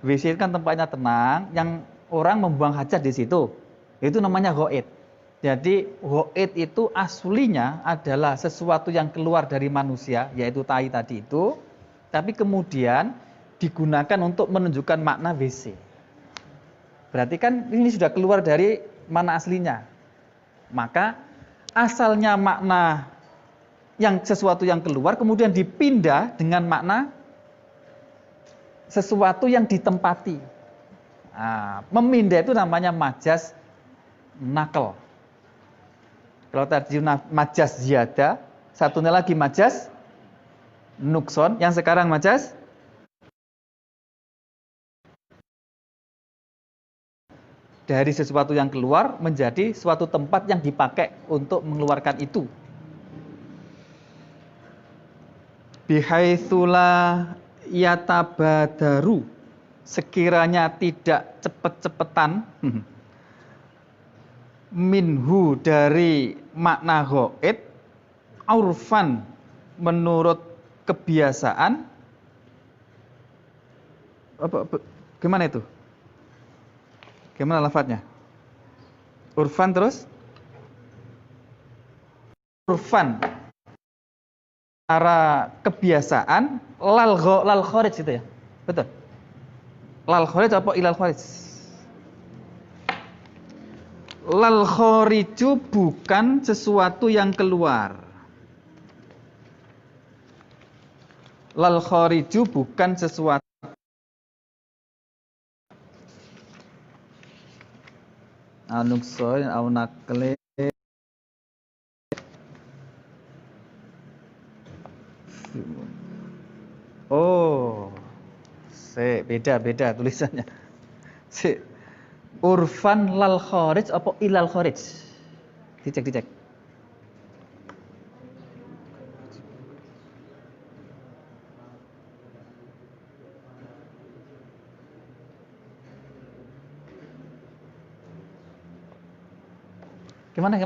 WC kan tempatnya tenang, yang orang membuang hajat di situ, itu namanya ghaid. Jadi ghaid itu aslinya adalah sesuatu yang keluar dari manusia, yaitu tai tadi itu, tapi kemudian digunakan untuk menunjukkan makna WC. Berarti kan ini sudah keluar dari makna aslinya. Maka asalnya makna yang sesuatu yang keluar kemudian dipindah dengan makna sesuatu yang ditempati. Nah, memindah itu namanya majaz nakal. Kalau tadi majaz ziyada, satunya lagi majaz nukson, yang sekarang majaz dari sesuatu yang keluar menjadi suatu tempat yang dipakai untuk mengeluarkan itu. Bihaitsula yatabadaru, sekiranya tidak cepet-cepetan minhu dari makna ghaid urfan menurut kebiasaan gimana itu? Gimana lafadznya? Urfan terus? Urfan cara kebiasaan lal kharij itu ya. Betul. Lal kharij apa ilal kharij? Lal khariju bukan sesuatu yang keluar. Lal khariju bukan sesuatu. Anuksoin au nakle. Oh, beda tulisannya. Urfan lal kharij apa ilal kharij? Dicek. Gimana?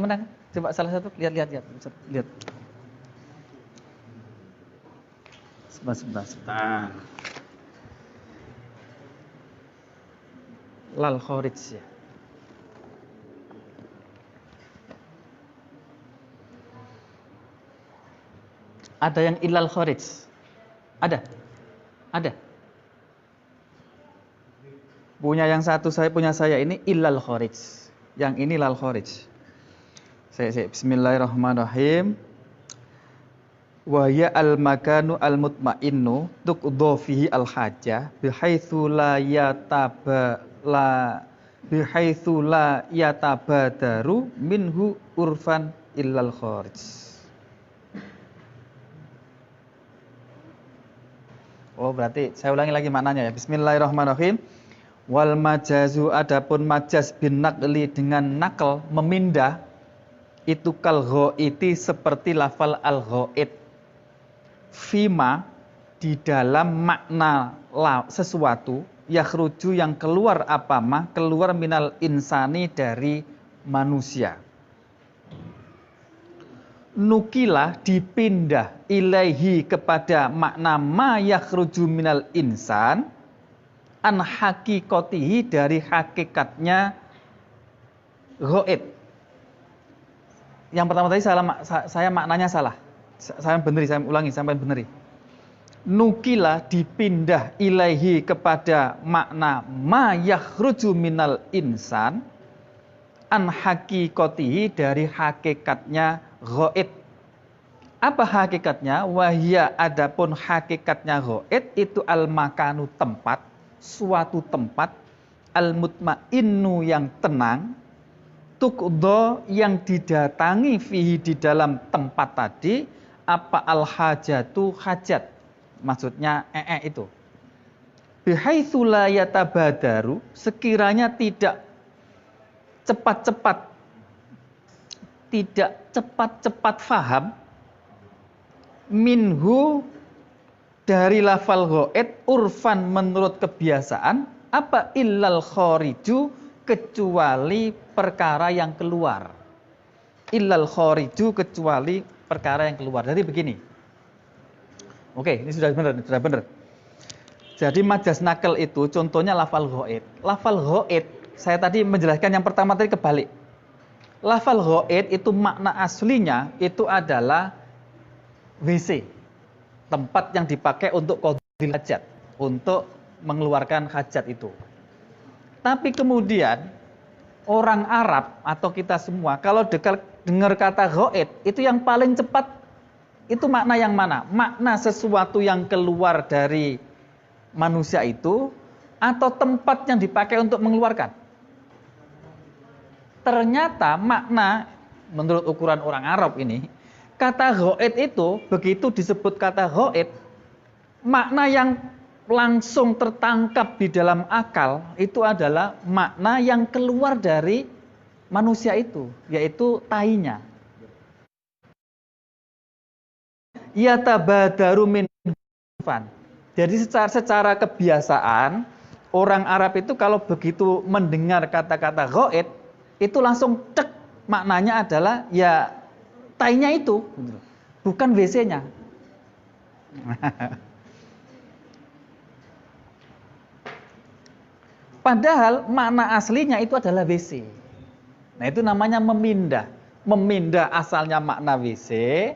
Coba salah satu lihat. Sebentar. Lal kharij ya. Ada yang ilal kharij? Ada. Punya saya ini ilal kharij. Yang ini lal kharij. Saya bismillahirrahmanirrahim. Wa ya al makanu al mutmainnu tuqdha fihi al hajah bihaitsu la yatabadaru minhu urfan illal kharij. Oh, berarti saya ulangi lagi maknanya ya. Bismillahirrahmanirrahim. Wal majazu adapun majaz bin naqli dengan nakal memindah itu kal ghaiti seperti lafal al ghaid. Fima di dalam makna sesuatu yakhruju yang keluar keluar minal insani dari manusia. Nukilah dipindah ilaihi kepada makna ma yakhruju minal insan an hakikotihi dari hakikatnya ghaid. Yang pertama tadi saya maknanya salah. Saya ulangi sampai beneri. Nukilah dipindah ilaihi kepada makna ma yakhruju minal insan an hakikotihi dari hakikatnya ghaid. Apa hakikatnya? Wahya adapun hakikatnya ghaid itu al makanu tempat, suatu tempat, al mutmainnu yang tenang, tuqdha yang didatangi fihi di dalam tempat tadi apa al hajatu hajat, maksudnya itu bihaitsu la yatabadaru sekiranya tidak cepat-cepat faham minhu dari lafal ghaid urfan menurut kebiasaan apa illal khariju kecuali perkara yang keluar. Illal khariju kecuali perkara yang keluar. Jadi begini. Oke, ini sudah benar. Jadi majaz nakal itu contohnya lafal ghaid. Lafal ghaid saya tadi menjelaskan yang pertama tadi kebalik. Lafal ghaid itu makna aslinya itu adalah WC. Tempat yang dipakai untuk qadhil hajat, untuk mengeluarkan hajat itu. Tapi kemudian orang Arab atau kita semua kalau dengar kata ghaid itu yang paling cepat itu makna yang mana? Makna sesuatu yang keluar dari manusia itu atau tempat yang dipakai untuk mengeluarkan. Ternyata makna menurut ukuran orang Arab ini kata ghaid itu begitu disebut kata ghaid makna yang langsung tertangkap di dalam akal itu adalah makna yang keluar dari manusia itu, yaitu tainya. Yatabadaru min fan. Jadi secara kebiasaan Orang Arab itu kalau begitu mendengar kata-kata ghaid, itu langsung cek, maknanya adalah ya tainya itu, bukan WC-nya. Padahal makna aslinya itu adalah WC. Nah, itu namanya memindah. Memindah asalnya makna WC,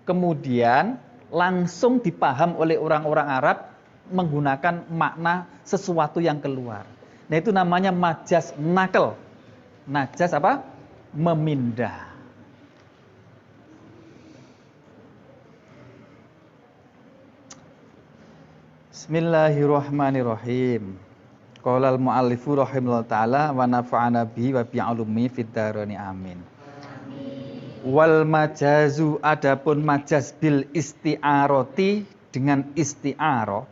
kemudian langsung dipaham oleh orang-orang Arab menggunakan makna sesuatu yang keluar. Nah, itu namanya majas nakel. Majas apa? Memindah. Bismillahirrahmanirrahim. Qala al-mu'allifu rahimahullah ta'ala wa nafa'ana bihi wa bi'alumi fid dharani amin. Wal majazu, adapun majaz bil isti'arati dengan isti'arah,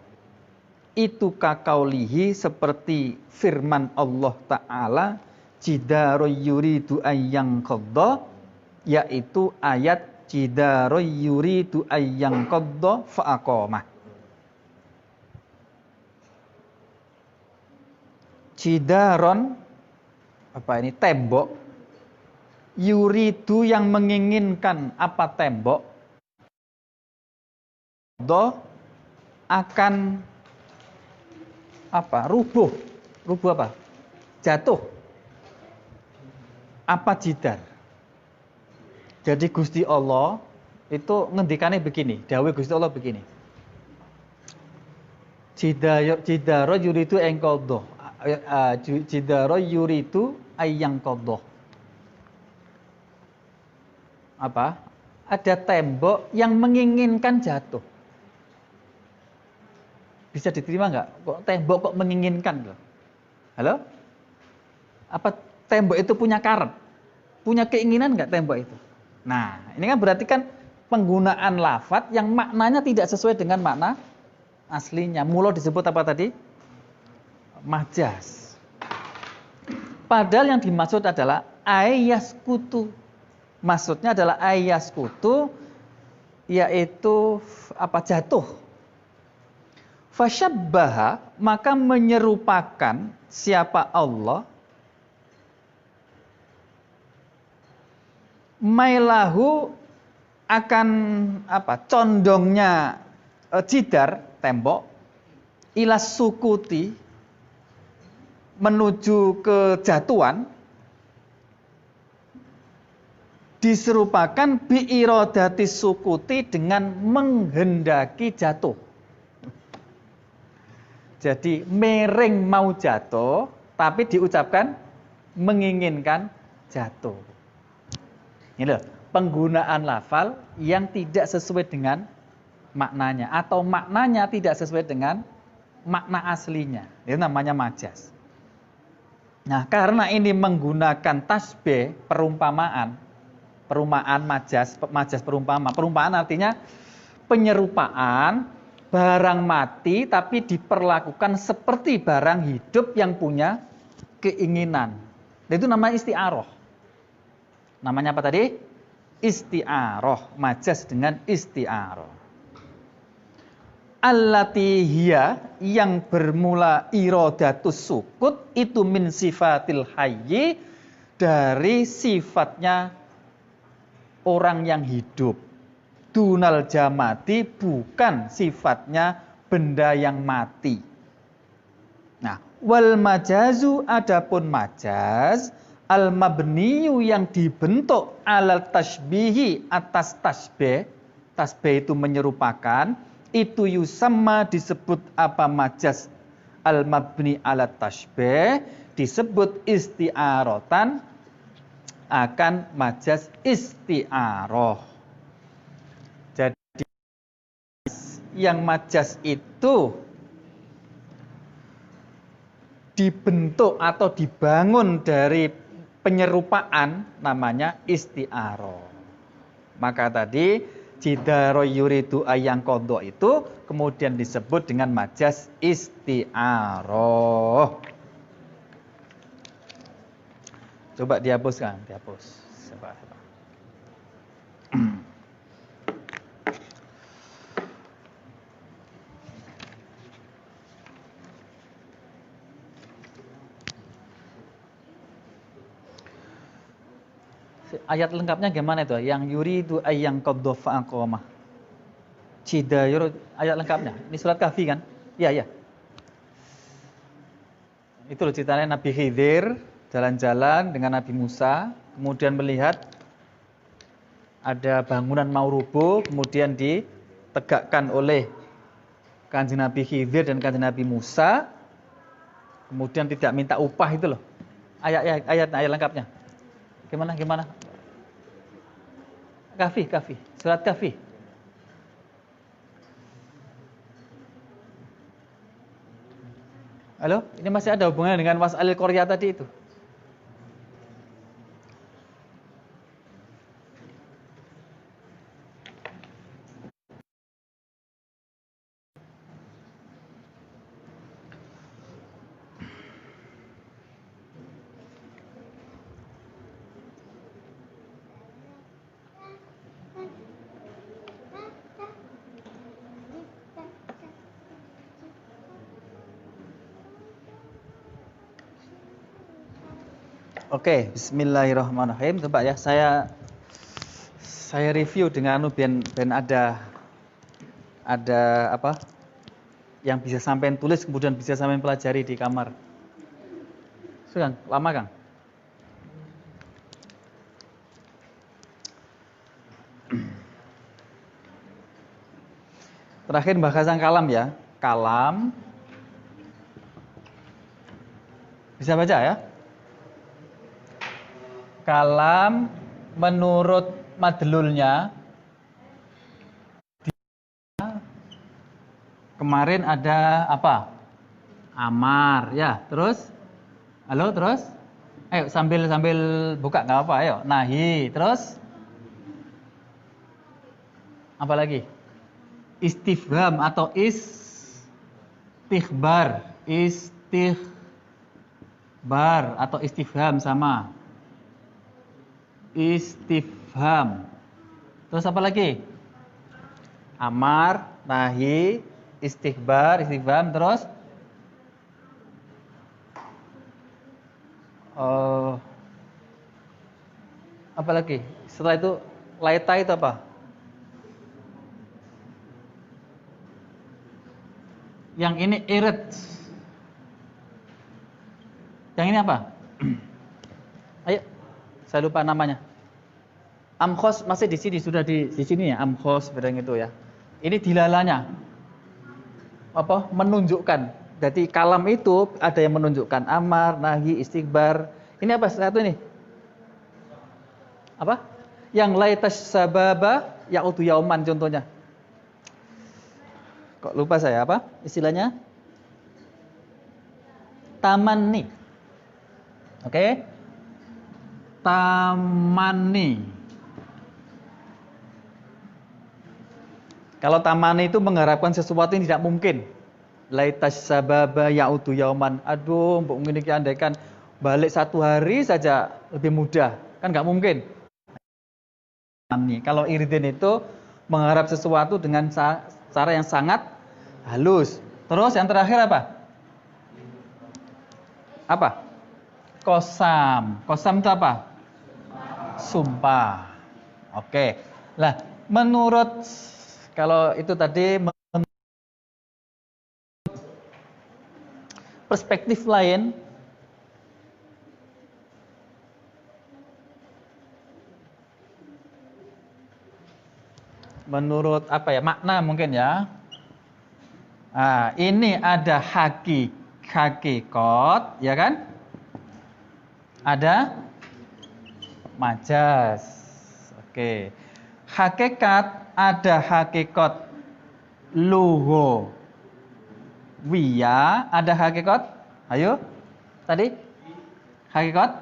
itu kakaulihi seperti firman Allah Ta'ala, jidaroy yuridu ayyang qadda, yaitu ayat jidaroy yuridu ayyang qadda fa'aqamah. Jidaron, apa ini, tembok. Yuridu, yang menginginkan, apa, tembok. Do akan apa, rubuh. Rubuh apa? Jatuh. Apa jidar? Jadi Gusti Allah itu ngendikane begini, dawuh Gusti Allah begini. Jidaro yuridu engkodo. Jidaro yuridu ayyang qadha. Apa? Ada tembok yang menginginkan jatuh. Bisa diterima nggak? Kok tembok kok menginginkan loh? Halo? Apa tembok itu punya karet? Punya keinginan nggak tembok itu? Nah, ini kan berarti kan penggunaan lafadz yang maknanya tidak sesuai dengan makna aslinya. Mula disebut apa tadi? Majas. Padahal yang dimaksud adalah ayaskutu. Maksudnya adalah ayaskutu, yaitu apa, jatuh. Fasyabbaha, maka menyerupakan siapa Allah, mailahu, akan apa, condongnya jidar, tembok, ilas sukuti, menuju kejatuhan, diserupakan biirodati sukuti, dengan menghendaki jatuh. Jadi miring mau jatuh, tapi diucapkan menginginkan jatuh. Ini loh, penggunaan lafal yang tidak sesuai dengan maknanya, atau maknanya tidak sesuai dengan makna aslinya. Itu namanya majas. Nah, karena ini menggunakan tasbih, perumpamaan majas perumpamaan. Perumpamaan artinya penyerupaan barang mati tapi diperlakukan seperti barang hidup yang punya keinginan. Itu namanya isti'arah. Namanya apa tadi? Isti'arah, majas dengan isti'arah. Allati hiya, yang bermula iradatus sukut, itu min sifatil hayyi, dari sifatnya orang yang hidup. Dunal jamati, bukan sifatnya benda yang mati. Nah, wal majazu, adapun majaz, al mabniyu, yang dibentuk alal tasbihi, atas tasbih. Tasbih itu menyerupakan, itu yusamma, disebut apa, majaz al mabni alat tasbih, disebut isti'arotan, akan majaz isti'aroh. Jadi yang majaz itu dibentuk atau dibangun dari penyerupaan, namanya isti'aroh. Maka tadi jidaro yuridu ayang qadha itu kemudian disebut dengan majas isti'aroh. Coba dihapuskan, dihapus. Coba. Ayat lengkapnya gimana itu? Yang yuridu ayyang qaddafa aqamah. Cidayur ayat lengkapnya. Ini surat Kahfi kan? Iya, iya. Itu loh ceritanya Nabi Khidir jalan-jalan dengan Nabi Musa, kemudian melihat ada bangunan mau rubuh, kemudian ditegakkan oleh Kanjeng Nabi Khidir dan Kanjeng Nabi Musa, kemudian tidak minta upah itu loh. Ayat lengkapnya. Gimana? Kahfi, surat Kahfi. Halo, ini masih ada hubungannya dengan Was'alil Qaryah tadi itu. Oke, bismillahirrahmanirrahim. Coba ya, saya review dengan ben ada apa yang bisa sampean tulis kemudian bisa sampean pelajari di kamar. Sudah lama, Kang? Terakhir bahasan kalam ya. Kalam. Bisa baca ya? Kalam menurut madlulnya kemarin ada apa? Amar ya. Terus? Halo, terus? Ayo sambil buka nggak apa, ayo. Nahi, terus? Apa lagi? Istifham atau istighbar atau istifham sama. Istifham. Terus apa lagi? Amar, nahi, istighbar, istifham, terus apa lagi? Setelah itu laita itu apa? Yang ini irid. Yang ini apa? Ayo, saya lupa namanya. Amkhos masih di sini, sudah di sini ya, amkhos barang itu ya. Ini dilalanya. Apa? Menunjukkan. Jadi kalam itu ada yang menunjukkan amar, nahi, istighbar. Ini apa satu ini? Apa? Yang laitas sababa ya'udu yauman contohnya. Kok lupa saya apa istilahnya? Tamanni. Oke? Tamanni. Kalau tamanni itu mengharapkan sesuatu yang tidak mungkin. Laitas sababa ya'udu yauman. Aduh, mbok ngene iki andaikan balik satu hari saja lebih mudah. Kan nggak mungkin. Kalau iridin itu mengharap sesuatu dengan cara yang sangat halus. Terus yang terakhir apa? Apa? Kosam. Kosam itu apa? Sumpah. Oke. Lah, menurut kalau itu tadi perspektif lain, menurut apa ya, makna mungkin ya. Nah, ini ada hakikat, ya kan? Ada majas. Oke. Hakikat ada hakikat lughawiyah, ada hakikat. Ayo. Tadi hakikat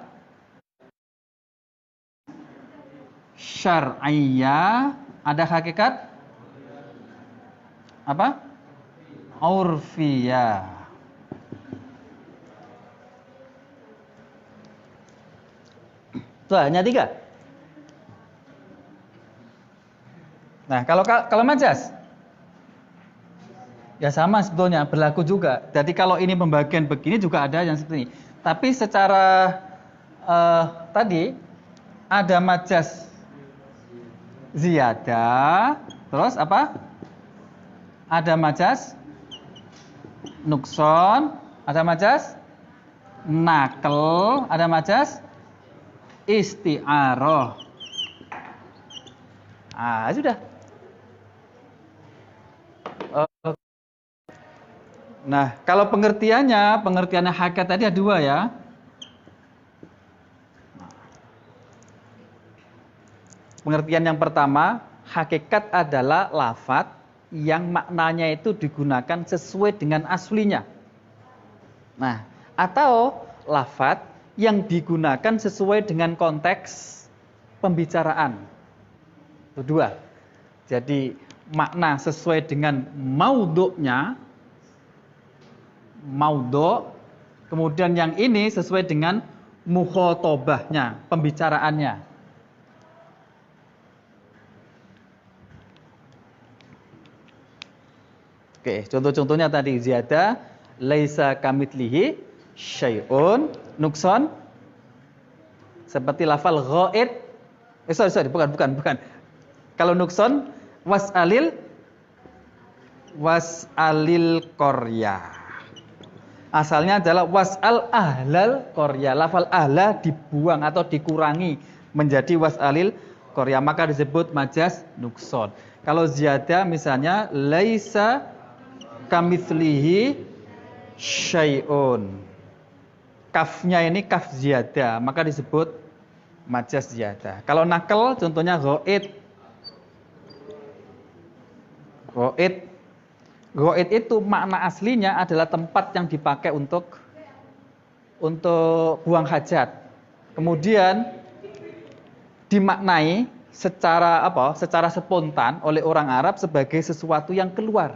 syar'iyyah, ada hakikat apa? Urfiyah. Tuh, hanya 3. Nah, kalau majas ya sama sebetulnya, berlaku juga. Jadi kalau ini pembagian begini juga ada yang seperti ini. Tapi secara tadi ada majas ziyadah, terus apa? Ada majas nukson, ada majas nakel, ada majas isti'aroh. Sudah. Nah, kalau pengertiannya hakikat tadi ada dua ya. Pengertian yang pertama, hakikat adalah lafadz yang maknanya itu digunakan sesuai dengan aslinya. Nah, atau lafadz yang digunakan sesuai dengan konteks pembicaraan. Itu dua. Jadi makna sesuai dengan maudhu'nya, maudhu', kemudian yang ini sesuai dengan mukhatabahnya, pembicaraannya. Oke, contoh-contohnya tadi ziyadah, laisa kamitslihi syai'un, nukson seperti lafal ghaid. Bukan. Kalau nukson was'alil qarya. Asalnya adalah was'al ahlal qarya. Lafal ahla dibuang atau dikurangi menjadi was'alil qarya, maka disebut majas nukson. Kalau ziyadah misalnya laisa kamitslihi syai'un. Kafnya ini kaf ziyadah, maka disebut majas ziyadah. Kalau nakel contohnya ghaid. Ghaid itu makna aslinya adalah tempat yang dipakai untuk buang hajat. Kemudian dimaknai secara spontan oleh orang Arab sebagai sesuatu yang keluar.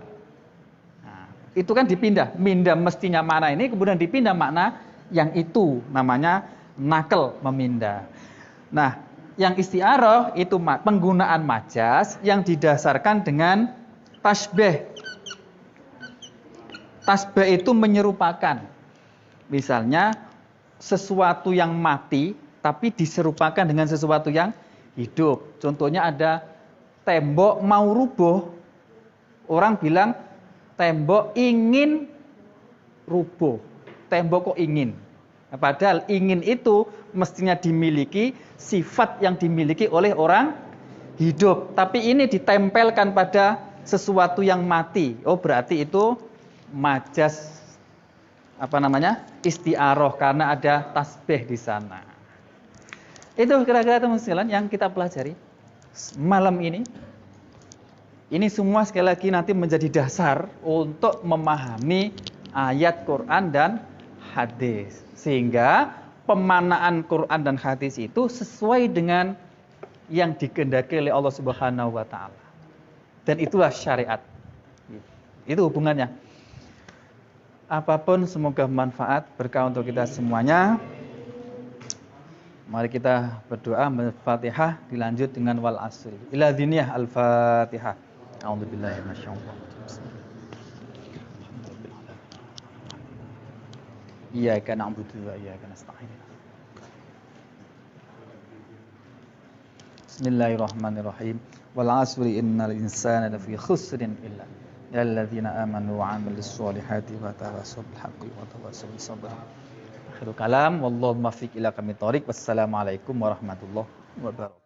Nah, itu kan dipindah, mindah mestinya makna ini kemudian dipindah makna yang itu, namanya nakel, memindah. Nah, yang isti'arah itu penggunaan majas yang didasarkan dengan tasbih. Tasbih itu menyerupakan. Misalnya sesuatu yang mati tapi diserupakan dengan sesuatu yang hidup. Contohnya ada tembok mau rubuh. Orang bilang tembok ingin rubuh. Tembok kok ingin? Padahal ingin itu mestinya dimiliki sifat yang dimiliki oleh orang hidup. Tapi ini ditempelkan pada sesuatu yang mati. Oh, berarti itu majas isti'arah karena ada tasbih di sana. Itu kira-kira teman sekalian yang kita pelajari malam ini. Ini semua sekali lagi nanti menjadi dasar untuk memahami ayat Quran dan hadis. Sehingga pemaknaan Quran dan hadis itu sesuai dengan yang dikehendaki oleh Allah Subhanahu wa taala. Dan itulah syariat. Itu hubungannya. Apapun semoga manfaat berkah untuk kita semuanya. Mari kita berdoa, Al-Fatihah dilanjut dengan wal asri. Ila diniyah Al-Fatihah. A'udzubillahi minasyaitonir rajim. Iyyaka na'budu wa iyyaka nasta'in. Bismillahirrahmanirrahim. Wal 'asri innal insana lafi khusrin illa alladzina amanu wa 'amilus solihati wa tawassaw bil haqqi wa tawassaw bis sabr. Akhirul kalam wallahu muwaffiq ila aqwamit thoriq. Wassalamualaikum warahmatullahi wabarakatuh.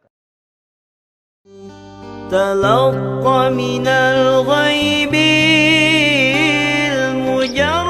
تلقى من الغيب المجرد